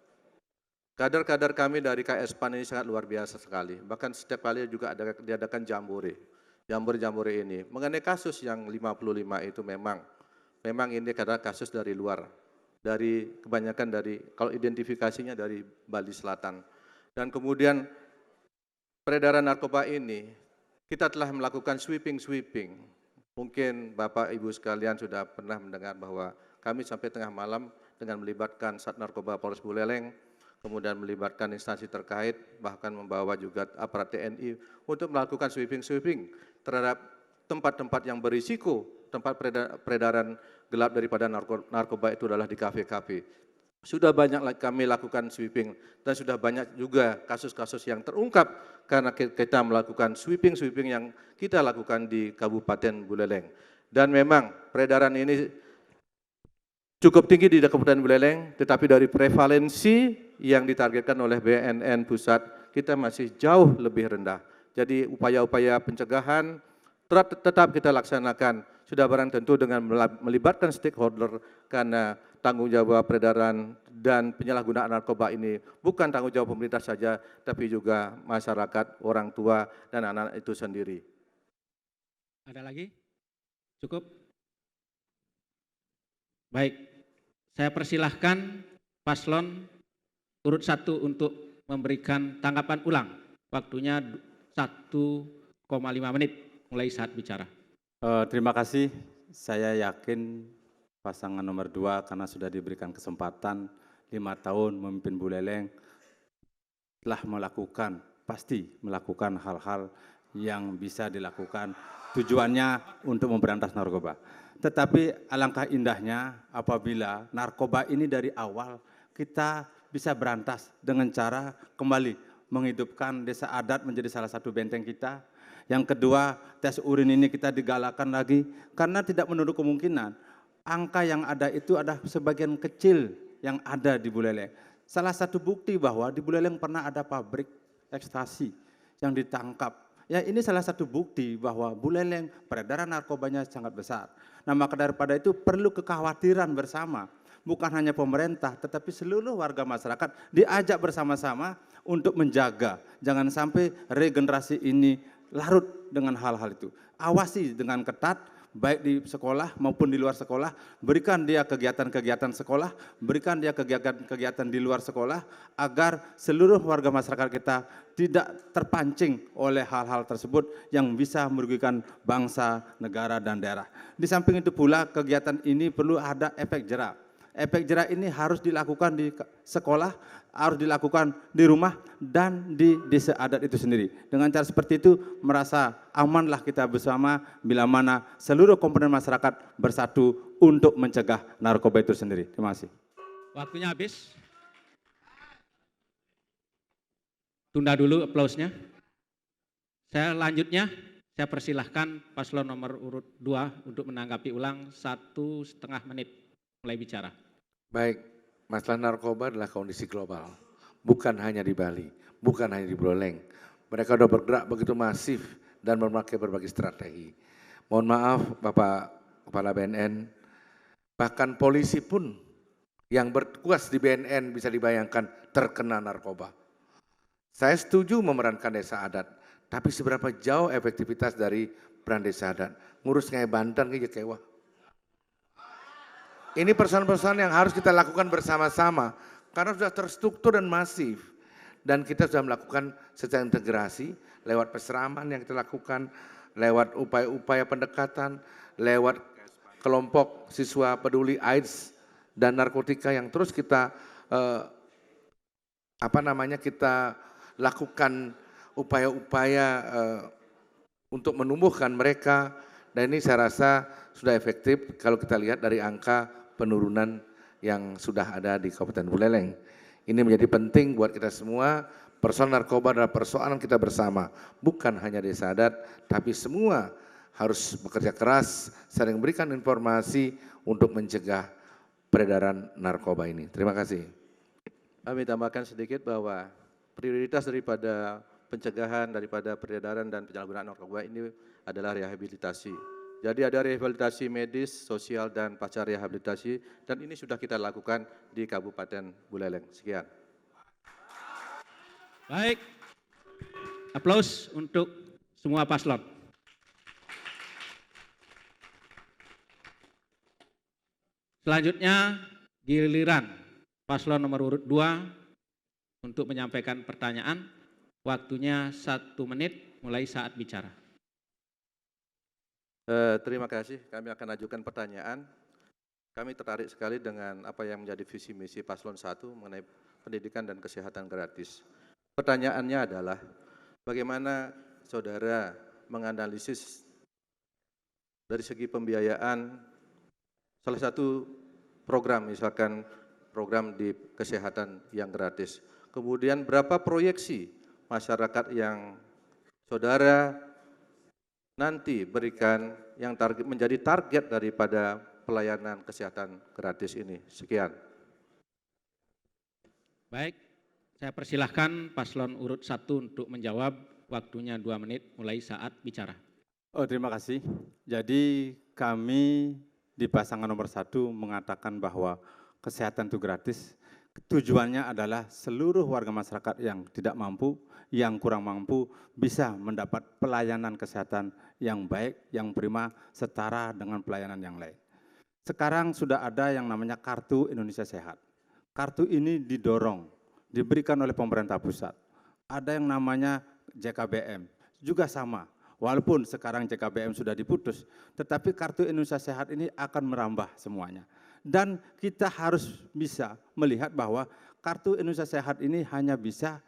Kader-kader kami dari KS PAN ini sangat luar biasa sekali. Bahkan setiap kali juga diadakan jambore. Jambore ini. Mengenai kasus yang 55 itu memang ini adalah kasus dari luar. Kebanyakan dari, kalau identifikasinya dari Bali Selatan. Dan kemudian peredaran narkoba ini, kita telah melakukan sweeping. Mungkin Bapak Ibu sekalian sudah pernah mendengar bahwa kami sampai tengah malam dengan melibatkan Sat Narkoba Polres Buleleng, kemudian melibatkan instansi terkait, bahkan membawa juga aparat TNI untuk melakukan sweeping terhadap tempat-tempat yang berisiko, tempat peredaran gelap daripada narkoba itu adalah di kafe-kafe. Sudah banyak kami lakukan sweeping dan sudah banyak juga kasus-kasus yang terungkap karena kita melakukan sweeping yang kita lakukan di Kabupaten Buleleng. Dan memang peredaran ini cukup tinggi di Kabupaten Buleleng, tetapi dari prevalensi yang ditargetkan oleh BNN pusat kita masih jauh lebih rendah. Jadi upaya-upaya pencegahan tetap kita laksanakan. sudah barang tentu dengan melibatkan stakeholder karena tanggung jawab peredaran dan penyalahgunaan narkoba ini bukan tanggung jawab pemerintah saja, tapi juga masyarakat, orang tua, dan anak-anak itu sendiri. Ada lagi? Cukup? Baik, saya persilahkan paslon urut 1 untuk memberikan tanggapan ulang. Waktunya 1,5 menit mulai saat bicara. Terima kasih, saya yakin pasangan nomor 2 karena sudah diberikan kesempatan 5 tahun memimpin Buleleng telah melakukan, pasti melakukan hal-hal yang bisa dilakukan tujuannya untuk memberantas narkoba. Tetapi alangkah indahnya apabila narkoba ini dari awal kita bisa berantas dengan cara kembali menghidupkan desa adat menjadi salah satu benteng kita. Yang kedua, tes urin ini kita digalakan lagi karena tidak menutup kemungkinan angka yang ada itu ada sebagian kecil yang ada di Buleleng. Salah satu bukti bahwa di Buleleng pernah ada pabrik ekstasi yang ditangkap. Ya, ini salah satu bukti bahwa Buleleng peredaran narkobanya sangat besar. Nah, maka daripada itu perlu kekhawatiran bersama. Bukan hanya pemerintah, tetapi seluruh warga masyarakat diajak bersama-sama untuk menjaga. Jangan sampai regenerasi ini larut dengan hal-hal itu. Awasi dengan ketat, baik di sekolah maupun di luar sekolah, berikan dia kegiatan-kegiatan sekolah, berikan dia kegiatan-kegiatan di luar sekolah, agar seluruh warga masyarakat kita tidak terpancing oleh hal-hal tersebut yang bisa merugikan bangsa, negara, dan daerah. Di samping itu pula kegiatan ini perlu ada efek jerak. Efek jerak ini harus dilakukan di sekolah, harus dilakukan di rumah, dan di desa adat itu sendiri. Dengan cara seperti itu merasa amanlah kita bersama bila mana seluruh komponen masyarakat bersatu untuk mencegah narkoba itu sendiri. Terima kasih. Waktunya habis. Tunda dulu aplausnya. Selanjutnya saya persilahkan paslon nomor urut 2 untuk menanggapi ulang 1,5 menit mulai bicara. Baik, masalah narkoba adalah kondisi global, bukan hanya di Bali, bukan hanya di Buleleng. Mereka sudah bergerak begitu masif dan memakai berbagai strategi. Mohon maaf Bapak Kepala BNN, bahkan polisi pun yang bertugas di BNN bisa dibayangkan terkena narkoba. Saya setuju memerankan desa adat, tapi seberapa jauh efektivitas dari peran desa adat? Ngurus kayak Banten, kayak Jawa. Ini persoalan-persoalan yang harus kita lakukan bersama-sama karena sudah terstruktur dan masif. Dan kita sudah melakukan secara integrasi lewat peseraman yang kita lakukan, lewat upaya-upaya pendekatan, lewat kelompok siswa peduli AIDS dan narkotika yang terus kita kita lakukan upaya-upaya untuk menumbuhkan mereka. Dan ini saya rasa sudah efektif kalau kita lihat dari angka penurunan yang sudah ada di Kabupaten Buleleng. Ini menjadi penting buat kita semua. Persoalan narkoba adalah persoalan kita bersama, bukan hanya desa adat, tapi semua harus bekerja keras, saling memberikan informasi untuk mencegah peredaran narkoba ini. Terima kasih. Kami tambahkan sedikit bahwa prioritas daripada pencegahan daripada peredaran dan penyalahgunaan narkoba ini adalah rehabilitasi. Jadi ada rehabilitasi medis, sosial, dan pasca rehabilitasi, dan ini sudah kita lakukan di Kabupaten Buleleng. Sekian. Baik, aplaus untuk semua paslon. Selanjutnya giliran paslon nomor urut 2 untuk menyampaikan pertanyaan. Waktunya 1 menit mulai saat bicara. Terima kasih, kami akan ajukan pertanyaan. Kami tertarik sekali dengan apa yang menjadi visi misi paslon 1 mengenai pendidikan dan kesehatan gratis. Pertanyaannya adalah, bagaimana saudara menganalisis dari segi pembiayaan salah satu program, misalkan program di kesehatan yang gratis. Kemudian berapa proyeksi masyarakat yang saudara nanti berikan yang menjadi target daripada pelayanan kesehatan gratis ini. Sekian. Baik, saya persilahkan paslon urut 1 untuk menjawab. Waktunya 2 menit mulai saat bicara. Oh, terima kasih. Jadi kami di pasangan nomor 1 mengatakan bahwa kesehatan itu gratis. Tujuannya adalah seluruh warga masyarakat yang tidak mampu, yang kurang mampu bisa mendapat pelayanan kesehatan yang baik, yang prima, setara dengan pelayanan yang lain. Sekarang sudah ada yang namanya Kartu Indonesia Sehat. Kartu ini didorong, diberikan oleh pemerintah pusat. Ada yang namanya JKBM, juga sama. Walaupun sekarang JKBM sudah diputus, tetapi Kartu Indonesia Sehat ini akan merambah semuanya. Dan kita harus bisa melihat bahwa Kartu Indonesia Sehat ini hanya bisa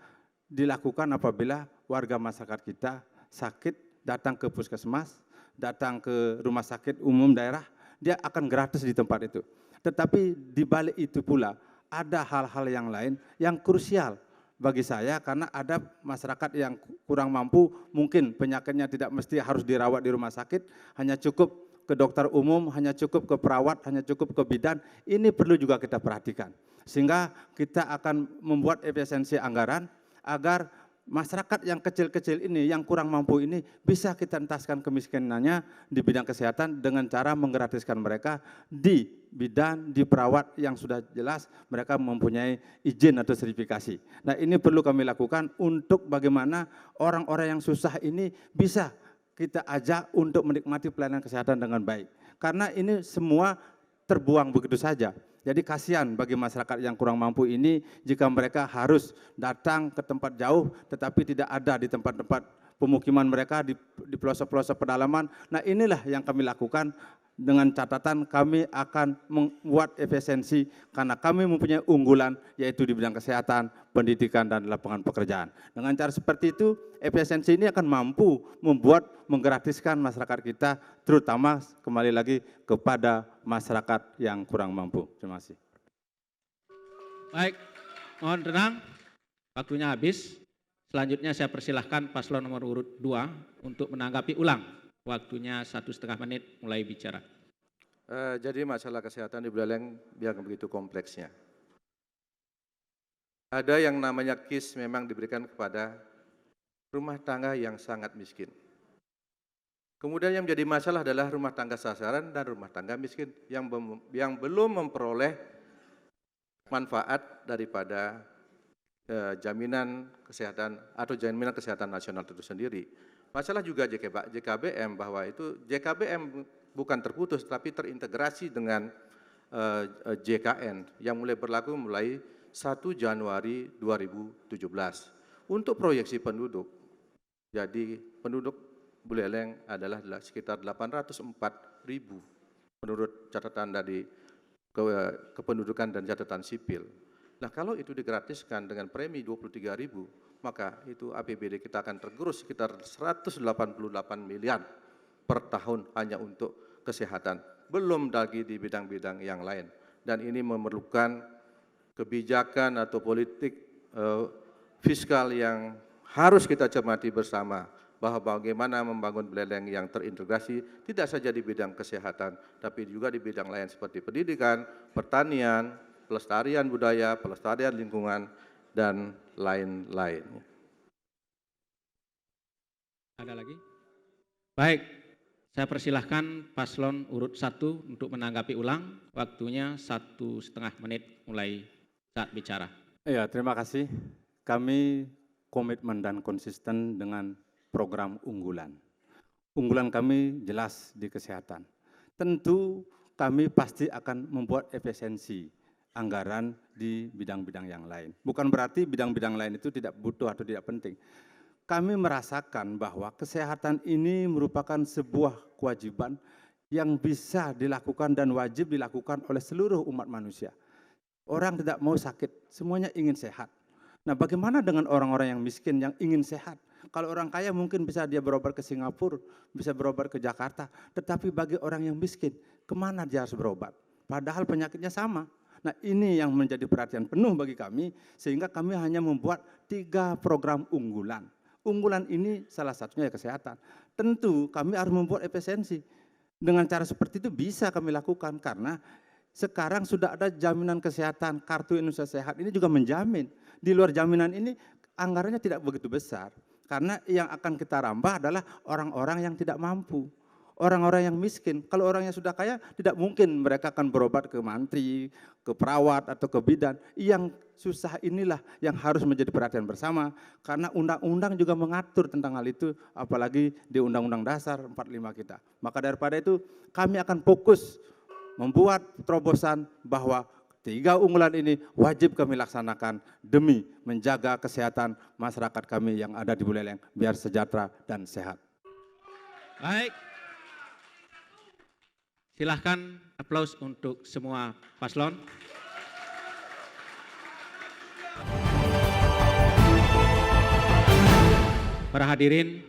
dilakukan apabila warga masyarakat kita sakit, datang ke puskesmas, datang ke rumah sakit umum daerah, dia akan gratis di tempat itu. Tetapi di balik itu pula ada hal-hal yang lain yang krusial bagi saya, karena ada masyarakat yang kurang mampu, mungkin penyakitnya tidak mesti harus dirawat di rumah sakit, hanya cukup ke dokter umum, hanya cukup ke perawat, hanya cukup ke bidan. Ini perlu juga kita perhatikan. Sehingga kita akan membuat efisiensi anggaran agar masyarakat yang kecil-kecil ini, yang kurang mampu ini bisa kita entaskan kemiskinannya di bidang kesehatan dengan cara menggratiskan mereka di bidan, di perawat yang sudah jelas mereka mempunyai izin atau sertifikasi. Nah, ini perlu kami lakukan untuk bagaimana orang-orang yang susah ini bisa kita ajak untuk menikmati pelayanan kesehatan dengan baik. Karena ini semua terbuang begitu saja. Jadi kasihan bagi masyarakat yang kurang mampu ini jika mereka harus datang ke tempat jauh tetapi tidak ada di tempat-tempat pemukiman mereka, di pelosok-pelosok pedalaman. Nah, inilah yang kami lakukan dengan catatan kami akan membuat efisiensi karena kami mempunyai unggulan yaitu di bidang kesehatan, pendidikan, dan lapangan pekerjaan. Dengan cara seperti itu, efisiensi ini akan mampu membuat menggratiskan masyarakat kita, terutama kembali lagi kepada masyarakat yang kurang mampu. Terima kasih. Baik, mohon tenang, waktunya habis. Selanjutnya saya persilahkan paslon nomor urut 2 untuk menanggapi ulang. Waktunya 1,5 menit mulai bicara. Jadi masalah kesehatan di Buleleng yang begitu kompleksnya. Ada yang namanya KIS memang diberikan kepada rumah tangga yang sangat miskin. Kemudian yang menjadi masalah adalah rumah tangga sasaran dan rumah tangga miskin yang belum memperoleh manfaat daripada jaminan kesehatan atau jaminan kesehatan nasional itu sendiri. Masalah juga JKBM bahwa itu JKBM bukan terputus tapi terintegrasi dengan JKN yang mulai berlaku mulai 1 Januari 2017 untuk proyeksi penduduk. Jadi penduduk Buleleng adalah sekitar 804.000 menurut catatan dari kependudukan dan catatan sipil. Nah, kalau itu digratiskan dengan premi 23.000, maka itu APBD kita akan tergerus sekitar 188 miliar per tahun hanya untuk kesehatan. Belum lagi di bidang-bidang yang lain. Dan ini memerlukan kebijakan atau politik fiskal yang harus kita cermati bersama, bahwa bagaimana membangun Buleleng yang terintegrasi tidak saja di bidang kesehatan, tapi juga di bidang lain seperti pendidikan, pertanian, pelestarian budaya, pelestarian lingkungan, dan lain-lain. Ada lagi? Baik, saya persilahkan paslon urut 1 untuk menanggapi ulang. Waktunya 1,5 menit mulai saat bicara. Ya, terima kasih. Kami komitmen dan konsisten dengan program unggulan. Unggulan kami jelas di kesehatan. Tentu kami pasti akan membuat efisiensi anggaran di bidang-bidang yang lain. Bukan berarti bidang-bidang lain itu tidak butuh atau tidak penting. Kami merasakan bahwa kesehatan ini merupakan sebuah kewajiban yang bisa dilakukan dan wajib dilakukan oleh seluruh umat manusia. Orang tidak mau sakit, semuanya ingin sehat. Nah, bagaimana dengan orang-orang yang miskin yang ingin sehat? Kalau orang kaya mungkin bisa dia berobat ke Singapura, bisa berobat ke Jakarta. Tetapi bagi orang yang miskin, kemana dia harus berobat? Padahal penyakitnya sama. Nah, ini yang menjadi perhatian penuh bagi kami, sehingga kami hanya membuat 3 program unggulan. Unggulan ini salah satunya kesehatan. Tentu kami harus membuat efisiensi. Dengan cara seperti itu bisa kami lakukan, karena sekarang sudah ada jaminan kesehatan, Kartu Indonesia Sehat ini juga menjamin. Di luar jaminan ini anggarannya tidak begitu besar. Karena yang akan kita rambah adalah orang-orang yang tidak mampu. Orang-orang yang miskin. Kalau orangnya sudah kaya, tidak mungkin mereka akan berobat ke mantri, ke perawat, atau ke bidan. Yang susah inilah yang harus menjadi perhatian bersama. Karena undang-undang juga mengatur tentang hal itu, apalagi di Undang-Undang Dasar 45 kita. Maka daripada itu, kami akan fokus membuat terobosan bahwa 3 unggulan ini wajib kami laksanakan demi menjaga kesehatan masyarakat kami yang ada di Buleleng, biar sejahtera dan sehat. Baik. Silahkan aplaus untuk semua paslon. Para hadirin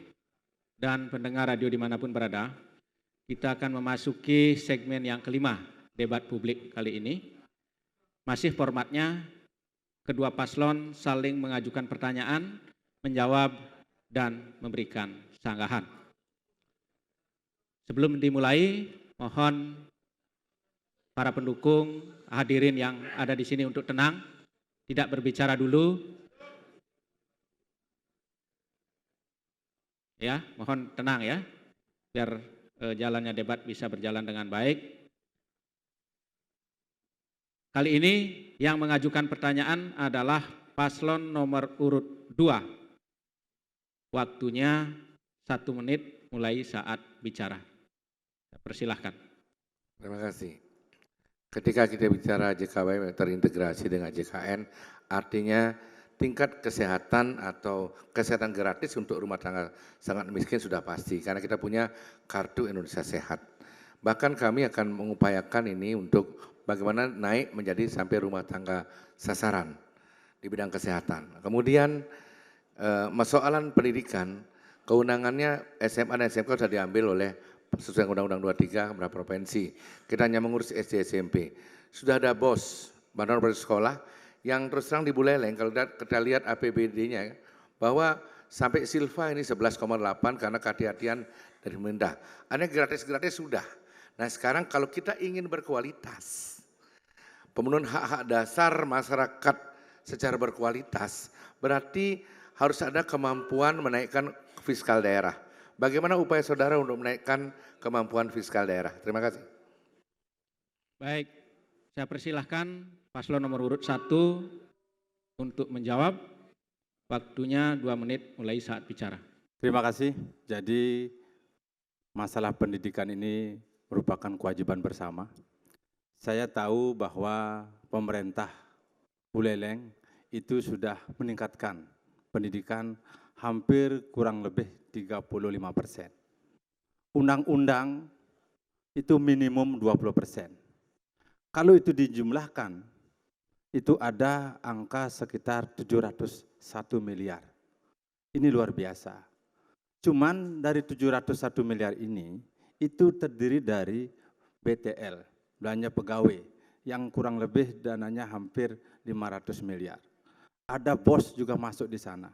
dan pendengar radio dimanapun berada, kita akan memasuki segmen yang kelima debat publik kali ini. Masih formatnya kedua paslon saling mengajukan pertanyaan, menjawab, dan memberikan sanggahan. Sebelum dimulai, mohon para pendukung, hadirin yang ada di sini untuk tenang, tidak berbicara dulu. Ya, mohon tenang ya, biar jalannya debat bisa berjalan dengan baik. Kali ini yang mengajukan pertanyaan adalah paslon nomor urut 2. Waktunya 1 menit mulai saat bicara. Persilahkan. Terima kasih. Ketika kita bicara JKW terintegrasi dengan JKN, artinya tingkat kesehatan atau kesehatan gratis untuk rumah tangga sangat miskin sudah pasti, karena kita punya Kartu Indonesia Sehat. Bahkan kami akan mengupayakan ini untuk bagaimana naik menjadi sampai rumah tangga sasaran di bidang kesehatan. Kemudian persoalan pendidikan, kewenangannya SMA dan SMK sudah diambil oleh sesuai Undang-Undang 23 kepada provinsi. Kita hanya mengurus SD SMP. Sudah ada BOS, Badan Operasi Sekolah, yang terus terang di Buleleng, kalau kita lihat APBD-nya, bahwa sampai Silva ini 11,8 karena kehati-hatian dari pemerintah. Ada gratis-gratis sudah. Nah sekarang kalau kita ingin berkualitas, pemenuhan hak-hak dasar masyarakat secara berkualitas, berarti harus ada kemampuan menaikkan fiskal daerah. Bagaimana upaya saudara untuk menaikkan kemampuan fiskal daerah? Terima kasih. Baik, saya persilahkan paslon nomor urut 1 untuk menjawab. Waktunya 2 menit mulai saat bicara. Terima kasih. Jadi masalah pendidikan ini merupakan kewajiban bersama. Saya tahu bahwa pemerintah Buleleng itu sudah meningkatkan pendidikan hampir kurang lebih 35%. Undang-undang itu minimum 20%. Kalau itu dijumlahkan, itu ada angka sekitar 701 miliar. Ini luar biasa. Cuman dari 701 miliar ini, itu terdiri dari BTL, belanja pegawai, yang kurang lebih dananya hampir 500 miliar. Ada BOS juga masuk di sana.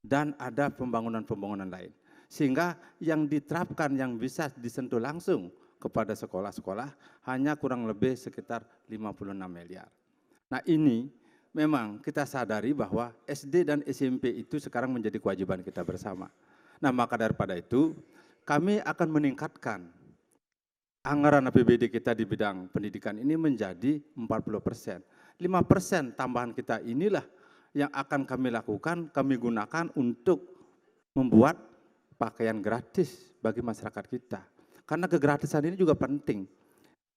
Dan ada pembangunan-pembangunan lain. Sehingga yang diterapkan yang bisa disentuh langsung kepada sekolah-sekolah hanya kurang lebih sekitar 56 miliar. Nah ini memang kita sadari bahwa SD dan SMP itu sekarang menjadi kewajiban kita bersama. Nah maka daripada itu kami akan meningkatkan anggaran APBD kita di bidang pendidikan ini menjadi 40%. 5% tambahan kita inilah yang akan kami lakukan, kami gunakan untuk membuat pakaian gratis bagi masyarakat kita. Karena kegratisan ini juga penting.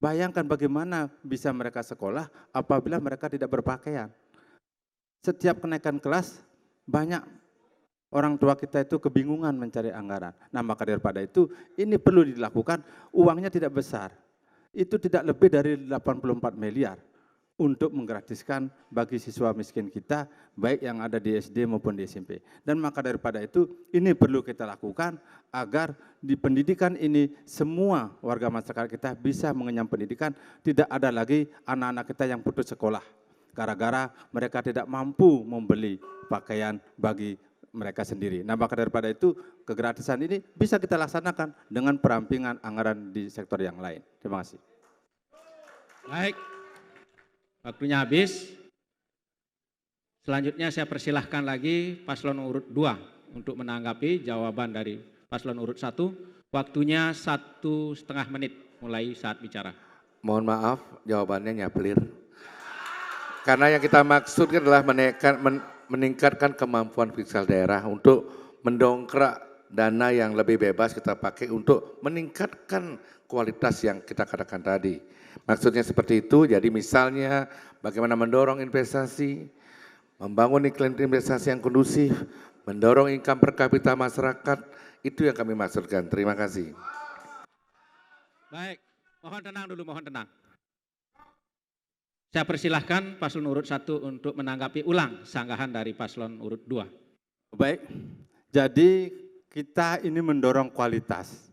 Bayangkan bagaimana bisa mereka sekolah apabila mereka tidak berpakaian. Setiap kenaikan kelas, banyak orang tua kita itu kebingungan mencari anggaran. Nah maka daripada itu, ini perlu dilakukan, uangnya tidak besar. Itu tidak lebih dari 84 miliar. Untuk menggratiskan bagi siswa miskin kita, baik yang ada di SD maupun di SMP. Dan maka daripada itu, ini perlu kita lakukan agar di pendidikan ini semua warga masyarakat kita bisa mengenyam pendidikan, tidak ada lagi anak-anak kita yang putus sekolah. Gara-gara mereka tidak mampu membeli pakaian bagi mereka sendiri. Nah maka daripada itu, kegratisan ini bisa kita laksanakan dengan perampingan anggaran di sektor yang lain. Terima kasih. Baik. Waktunya habis. Selanjutnya saya persilahkan lagi paslon urut 2 untuk menanggapi jawaban dari paslon urut 1. Waktunya 1,5 menit mulai saat bicara. Mohon maaf, jawabannya nyaplir. Karena yang kita maksudkan adalah meningkatkan kemampuan fiskal daerah untuk mendongkrak dana yang lebih bebas kita pakai untuk meningkatkan kualitas yang kita katakan tadi. Maksudnya seperti itu, jadi misalnya bagaimana mendorong investasi, membangun iklim investasi yang kondusif, mendorong income per kapita masyarakat, itu yang kami maksudkan. Terima kasih. Baik, mohon tenang dulu, mohon tenang. Saya persilahkan paslon urut 1 untuk menanggapi ulang sanggahan dari paslon urut 2. Baik, jadi kita ini mendorong kualitas.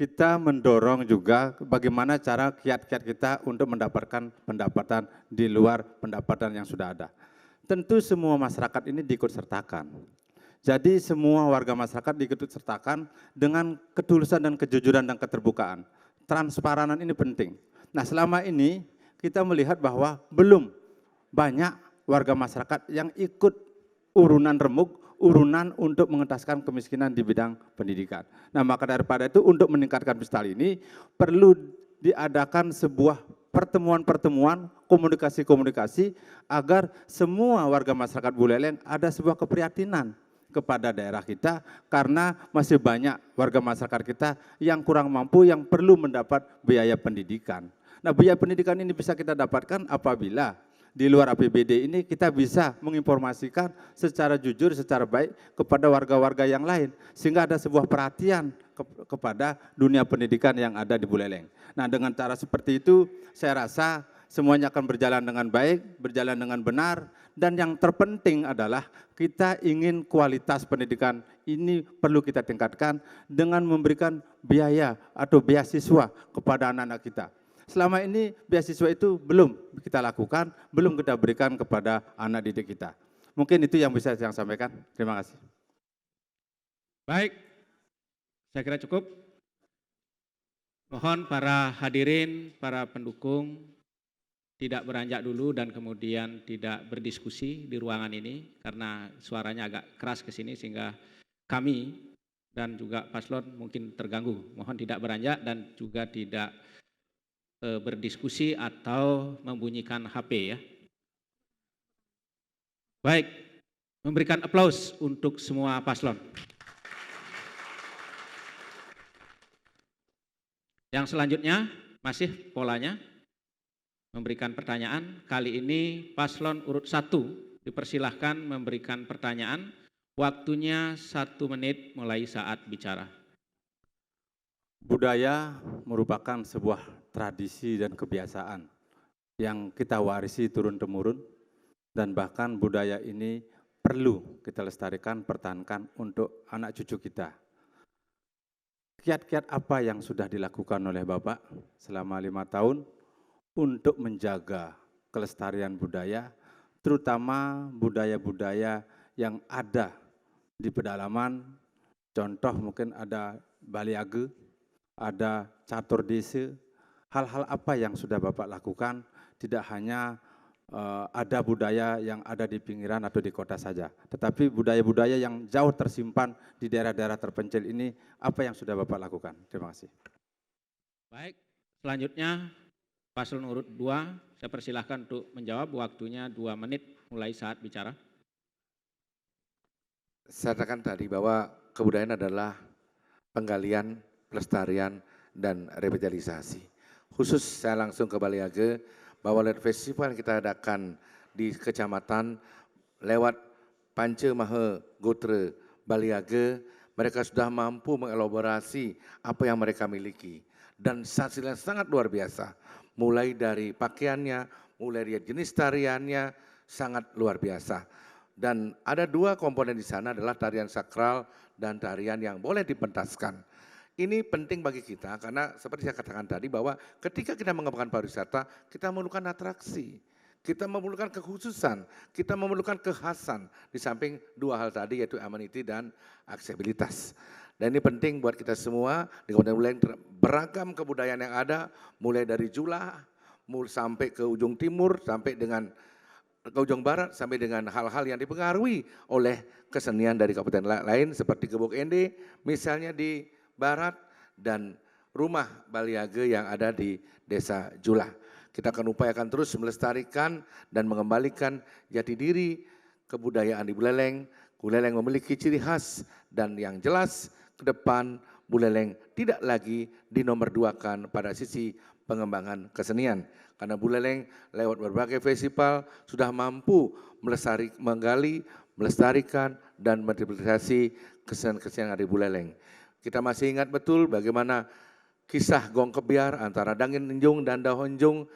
Kita mendorong juga bagaimana cara kiat-kiat kita untuk mendapatkan pendapatan di luar pendapatan yang sudah ada. Tentu semua masyarakat ini diikut sertakan. Jadi semua warga masyarakat diikut sertakan dengan ketulusan dan kejujuran dan keterbukaan. Transparanan ini penting. Nah, selama ini kita melihat bahwa belum banyak warga masyarakat yang ikut urunan remuk, urunan untuk mengentaskan kemiskinan di bidang pendidikan. Nah, maka daripada itu untuk meningkatkan fiskal ini perlu diadakan sebuah pertemuan-pertemuan, komunikasi-komunikasi agar semua warga masyarakat Buleleng ada sebuah keprihatinan kepada daerah kita karena masih banyak warga masyarakat kita yang kurang mampu yang perlu mendapat biaya pendidikan. Nah, biaya pendidikan ini bisa kita dapatkan apabila di luar APBD ini kita bisa menginformasikan secara jujur, secara baik kepada warga-warga yang lain. Sehingga ada sebuah perhatian kepada dunia pendidikan yang ada di Buleleng. Nah, dengan cara seperti itu saya rasa semuanya akan berjalan dengan baik, berjalan dengan benar. Dan yang terpenting adalah kita ingin kualitas pendidikan ini perlu kita tingkatkan dengan memberikan biaya atau beasiswa kepada anak-anak kita. Selama ini beasiswa itu belum kita lakukan, belum kita berikan kepada anak didik kita. Mungkin itu yang bisa saya sampaikan. Terima kasih. Baik, saya kira cukup. Mohon para hadirin, para pendukung tidak beranjak dulu dan kemudian tidak berdiskusi di ruangan ini karena suaranya agak keras ke sini sehingga kami dan juga paslon mungkin terganggu. Mohon tidak beranjak dan juga tidak berdiskusi atau membunyikan HP ya. Baik, memberikan aplaus untuk semua paslon. Yang selanjutnya masih polanya memberikan pertanyaan. Kali ini paslon urut 1 dipersilahkan memberikan pertanyaan. Waktunya 1 menit mulai saat bicara. Budaya merupakan sebuah tradisi dan kebiasaan yang kita warisi turun-temurun dan bahkan budaya ini perlu kita lestarikan, pertahankan untuk anak cucu kita. Kiat-kiat apa yang sudah dilakukan oleh Bapak selama 5 tahun untuk menjaga kelestarian budaya, terutama budaya-budaya yang ada di pedalaman, contoh mungkin ada Baliage, ada catur desa, hal-hal apa yang sudah Bapak lakukan, tidak hanya ada budaya yang ada di pinggiran atau di kota saja, tetapi budaya-budaya yang jauh tersimpan di daerah-daerah terpencil ini, apa yang sudah Bapak lakukan? Terima kasih. Baik, selanjutnya paslon urut 2, saya persilahkan untuk menjawab, waktunya 2 menit mulai saat bicara. Saya katakan tadi bahwa kebudayaan adalah penggalian, pelestarian, dan revitalisasi. Khusus saya langsung ke Baliage, bahwa lewat festival yang kita adakan di kecamatan, lewat Panca Maha Gotra Baliage, mereka sudah mampu mengelaborasi apa yang mereka miliki. Dan hasilnya sangat luar biasa, mulai dari pakaiannya, mulai dari jenis tariannya, sangat luar biasa. Dan ada 2 komponen di sana adalah tarian sakral dan tarian yang boleh dipentaskan. Ini penting bagi kita karena seperti saya katakan tadi bahwa ketika kita mengembangkan pariwisata, kita memerlukan atraksi, kita memerlukan kekhususan, kita memerlukan kekhasan di samping 2 hal tadi yaitu amenity dan aksesibilitas. Dan ini penting buat kita semua di Kabupaten Buleleng, beragam kebudayaan yang ada mulai dari Jula sampai ke ujung timur sampai dengan ke ujung barat sampai dengan hal-hal yang dipengaruhi oleh kesenian dari kabupaten lain seperti Gebuk Ende misalnya di barat dan rumah Baliage yang ada di Desa Jula. Kita akan upayakan terus melestarikan dan mengembalikan jati diri kebudayaan di Buleleng. Buleleng memiliki ciri khas dan yang jelas ke depan Buleleng tidak lagi dinomorduakan pada sisi pengembangan kesenian. Karena Buleleng lewat berbagai festival sudah mampu menggali, melestarikan, dan mereplikasi kesenian-kesenian dari Buleleng. Kita masih ingat betul bagaimana kisah Gong Kebiar antara Dangin Enjung dan Dahonjung,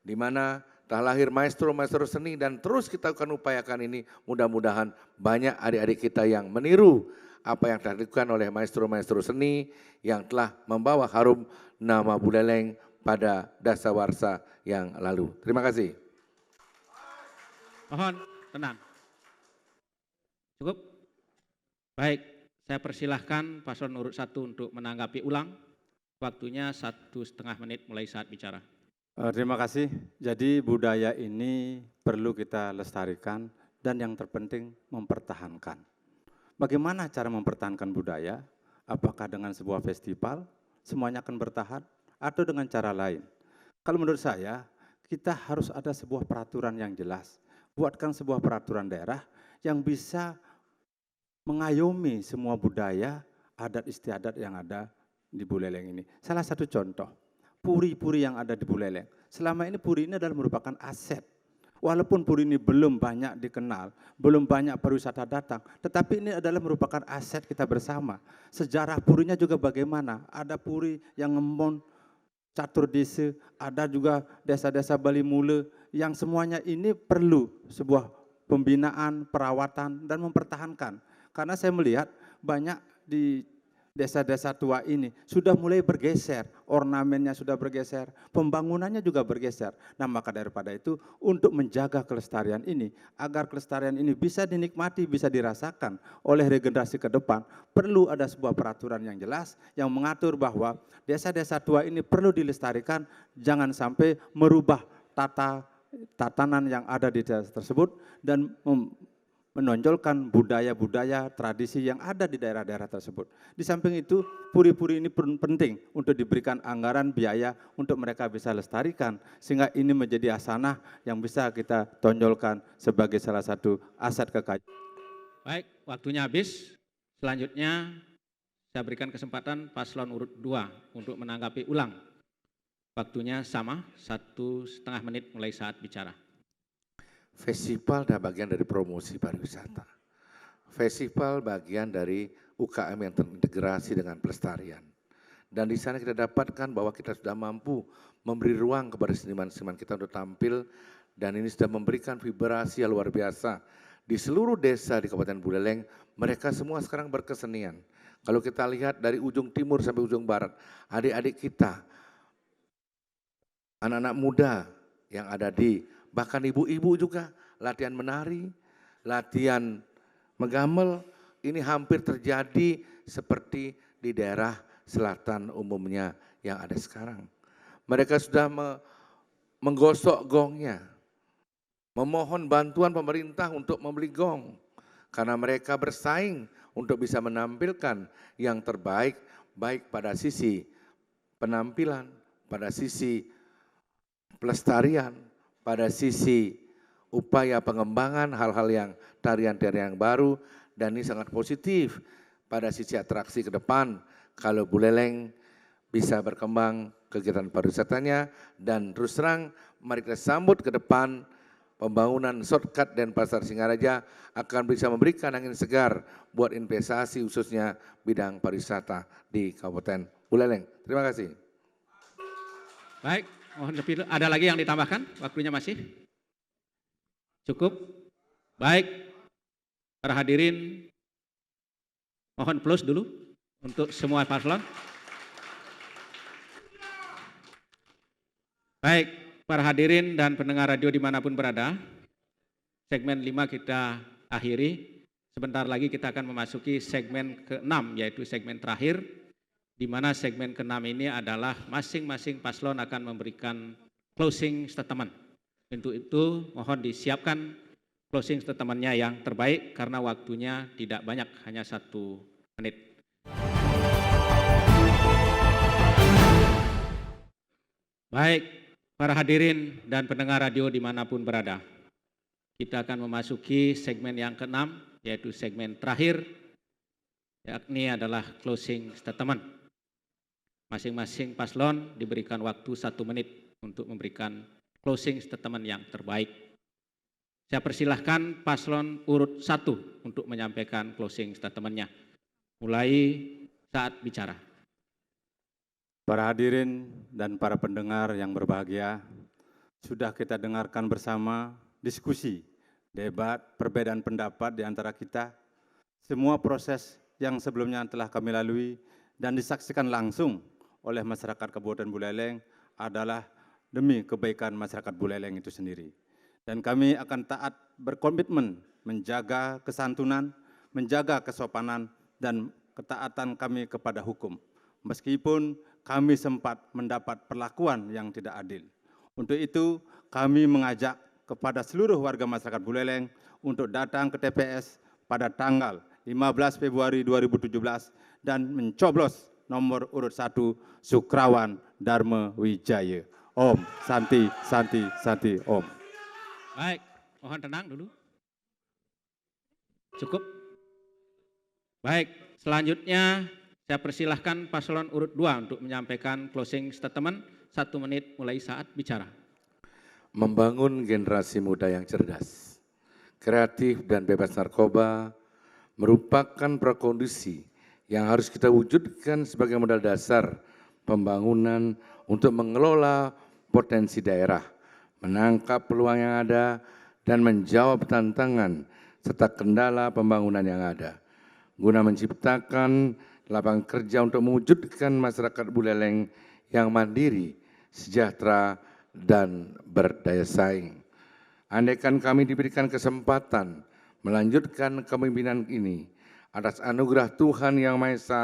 di mana telah lahir maestro-maestro seni dan terus kita akan upayakan ini. Mudah-mudahan banyak adik-adik kita yang meniru apa yang telah dilakukan oleh maestro-maestro seni yang telah membawa harum nama Buleleng pada dasawarsa yang lalu. Terima kasih. Mohon tenang. Cukup? Baik, saya persilahkan paslon urut 1 untuk menanggapi ulang. Waktunya 1,5 menit mulai saat bicara. Terima kasih. Jadi budaya ini perlu kita lestarikan dan yang terpenting mempertahankan. Bagaimana cara mempertahankan budaya? Apakah dengan sebuah festival semuanya akan bertahan atau dengan cara lain? Kalau menurut saya, kita harus ada sebuah peraturan yang jelas. Buatkan sebuah peraturan daerah yang bisa mengayomi semua budaya, adat istiadat yang ada di Buleleng ini. Salah satu contoh, puri-puri yang ada di Buleleng. Selama ini puri ini adalah merupakan aset. Walaupun puri ini belum banyak dikenal, belum banyak pariwisata datang, tetapi ini adalah merupakan aset kita bersama. Sejarah purinya juga bagaimana? Ada puri yang ngembon, catur desa, ada juga desa-desa Bali Mule, yang semuanya ini perlu sebuah pembinaan, perawatan, dan mempertahankan. Karena saya melihat banyak di desa-desa tua ini sudah mulai bergeser, ornamennya sudah bergeser, pembangunannya juga bergeser. Nah maka daripada itu untuk menjaga kelestarian ini, agar kelestarian ini bisa dinikmati, bisa dirasakan oleh regenerasi ke depan, perlu ada sebuah peraturan yang jelas yang mengatur bahwa desa-desa tua ini perlu dilestarikan, jangan sampai merubah tatanan yang ada di desa tersebut dan menonjolkan budaya-budaya, tradisi yang ada di daerah-daerah tersebut. Di samping itu, puri-puri ini penting untuk diberikan anggaran biaya untuk mereka bisa lestarikan, sehingga ini menjadi asanah yang bisa kita tonjolkan sebagai salah satu aset kekayaan. Baik, waktunya habis. Selanjutnya, saya berikan kesempatan paslon urut 2 untuk menanggapi ulang. Waktunya sama, 1,5 menit mulai saat bicara. Festival adalah bagian dari promosi pariwisata. Festival bagian dari UKM yang terintegrasi dengan pelestarian. Dan di sana kita dapatkan bahwa kita sudah mampu memberi ruang kepada seniman-seniman kita untuk tampil, dan ini sudah memberikan vibrasi yang luar biasa. Di seluruh desa di Kabupaten Buleleng, mereka semua sekarang berkesenian. Kalau kita lihat dari ujung timur sampai ujung barat, adik-adik kita, anak-anak muda yang ada di, bahkan ibu-ibu juga latihan menari, latihan menggamel, ini hampir terjadi seperti di daerah selatan umumnya yang ada sekarang. Mereka sudah menggosok gongnya, memohon bantuan pemerintah untuk membeli gong, karena mereka bersaing untuk bisa menampilkan yang terbaik, baik pada sisi penampilan, pada sisi pelestarian, pada sisi upaya pengembangan hal-hal yang tarian-tarian yang baru, dan ini sangat positif pada sisi atraksi ke depan kalau Buleleng bisa berkembang kegiatan pariwisatanya, dan terus terang mari kita sambut ke depan pembangunan shortcut dan pasar Singaraja akan bisa memberikan angin segar buat investasi khususnya bidang pariwisata di Kabupaten Buleleng. Terima kasih. Baik. Mohon lebih, ada lagi yang ditambahkan? Waktunya masih? Cukup? Baik, para hadirin, mohon plus dulu untuk semua paslon. Baik, para hadirin dan pendengar radio dimanapun berada, segmen 5 kita akhiri. Sebentar lagi kita akan memasuki segmen ke-6, yaitu segmen terakhir, di mana segmen ke-6 ini adalah masing-masing paslon akan memberikan closing statement. Untuk itu mohon disiapkan closing statement-nya yang terbaik karena waktunya tidak banyak, hanya 1 menit. Baik, para hadirin dan pendengar radio dimanapun berada, kita akan memasuki segmen yang ke-6, yaitu segmen terakhir, yakni adalah closing statement. Masing-masing paslon diberikan waktu 1 menit untuk memberikan closing statement yang terbaik. Saya persilahkan paslon urut 1 untuk menyampaikan closing statement-nya. Mulai saat bicara. Para hadirin dan para pendengar yang berbahagia, sudah kita dengarkan bersama diskusi, debat, perbedaan pendapat di antara kita. Semua proses yang sebelumnya telah kami lalui dan disaksikan langsung oleh masyarakat Kabupaten Buleleng adalah demi kebaikan masyarakat Buleleng itu sendiri. Dan kami akan taat berkomitmen menjaga kesantunan, menjaga kesopanan, dan ketaatan kami kepada hukum. Meskipun kami sempat mendapat perlakuan yang tidak adil. Untuk itu, kami mengajak kepada seluruh warga masyarakat Buleleng untuk datang ke TPS pada tanggal 15 Februari 2017 dan mencoblos nomor urut 1 Sukrawan Dharma Wijaya. Om, Santi, Santi, Santi, Om. Baik, mohon tenang dulu. Cukup. Baik, selanjutnya saya persilahkan paslon urut 2 untuk menyampaikan closing statement 1 menit mulai saat bicara. Membangun generasi muda yang cerdas, kreatif dan bebas narkoba merupakan prakondisi yang harus kita wujudkan sebagai modal dasar pembangunan untuk mengelola potensi daerah, menangkap peluang yang ada, dan menjawab tantangan serta kendala pembangunan yang ada, guna menciptakan lapangan kerja untuk mewujudkan masyarakat Buleleng yang mandiri, sejahtera, dan berdaya saing. Andaikan kami diberikan kesempatan melanjutkan kepemimpinan ini, atas anugerah Tuhan Yang Maha Esa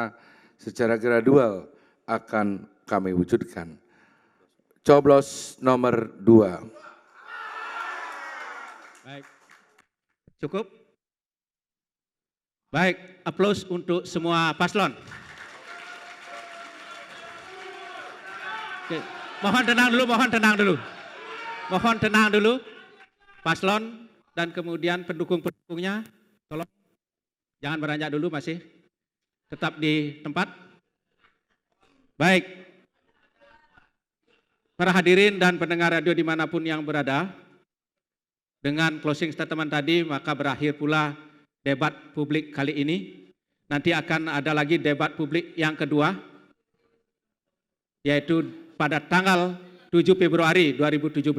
secara gradual akan kami wujudkan. Coblos nomor 2. Baik, cukup. Baik, aplaus untuk semua paslon. Oke. Mohon tenang dulu, mohon tenang dulu. Mohon tenang dulu, paslon dan kemudian pendukung-pendukungnya, tolong jangan beranjak dulu, masih tetap di tempat. Baik, para hadirin dan pendengar radio dimanapun yang berada, dengan closing statement tadi maka berakhir pula debat publik kali ini. Nanti akan ada lagi debat publik yang kedua, yaitu pada tanggal 7 Februari 2017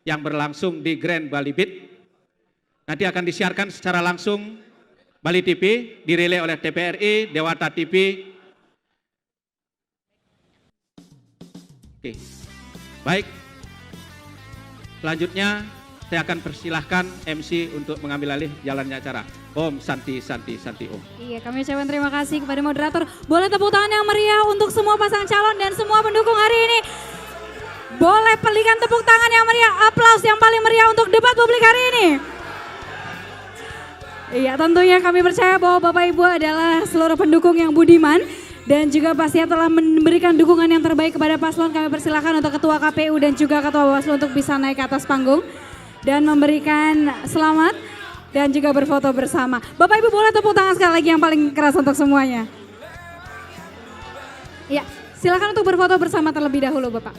yang berlangsung di Grand Bali Beat. Nanti akan disiarkan secara langsung Bali TV, dirilai oleh TVRI, Dewata TV. Oke, baik. Selanjutnya saya akan persilahkan MC untuk mengambil alih jalannya acara. Om Santi, Santi, Santi Om. Iya, kami ucapkan terima kasih kepada moderator. Boleh tepuk tangan yang meriah untuk semua pasangan calon dan semua pendukung hari ini. Boleh berikan tepuk tangan yang meriah, aplaus yang paling meriah untuk debat publik hari ini. Iya, tentunya kami percaya bahwa Bapak Ibu adalah seluruh pendukung yang budiman dan juga pastinya telah memberikan dukungan yang terbaik kepada paslon. Kami persilakan untuk Ketua KPU dan juga Ketua Bawaslu untuk bisa naik ke atas panggung dan memberikan selamat dan juga berfoto bersama. Bapak Ibu boleh tepuk tangan sekali lagi yang paling keras untuk semuanya. Ya, silakan untuk berfoto bersama terlebih dahulu, Bapak.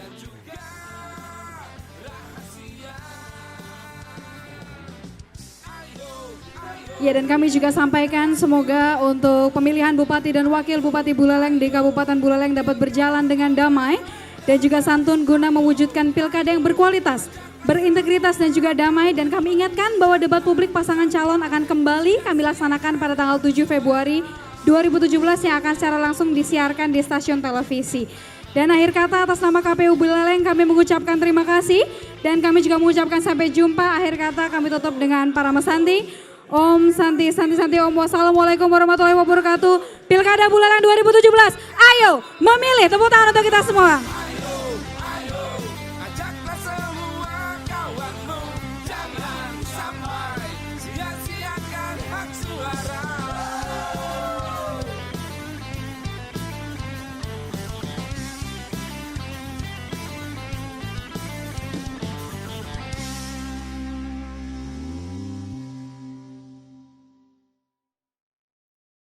Ya, dan kami juga sampaikan semoga untuk pemilihan Bupati dan Wakil Bupati Buleleng di Kabupaten Buleleng dapat berjalan dengan damai dan juga santun guna mewujudkan pilkada yang berkualitas, berintegritas dan juga damai. Dan kami ingatkan bahwa debat publik pasangan calon akan kembali kami laksanakan pada tanggal 7 Februari 2017 yang akan secara langsung disiarkan di stasiun televisi. Dan akhir kata atas nama KPU Buleleng kami mengucapkan terima kasih dan kami juga mengucapkan sampai jumpa. Akhir kata kami tutup dengan para mesanti. Om Santi, Santi, Santi Om. Wassalamualaikum warahmatullahi wabarakatuh. Pilkada Buleleng 2017, ayo memilih. Tepuk tangan untuk kita semua.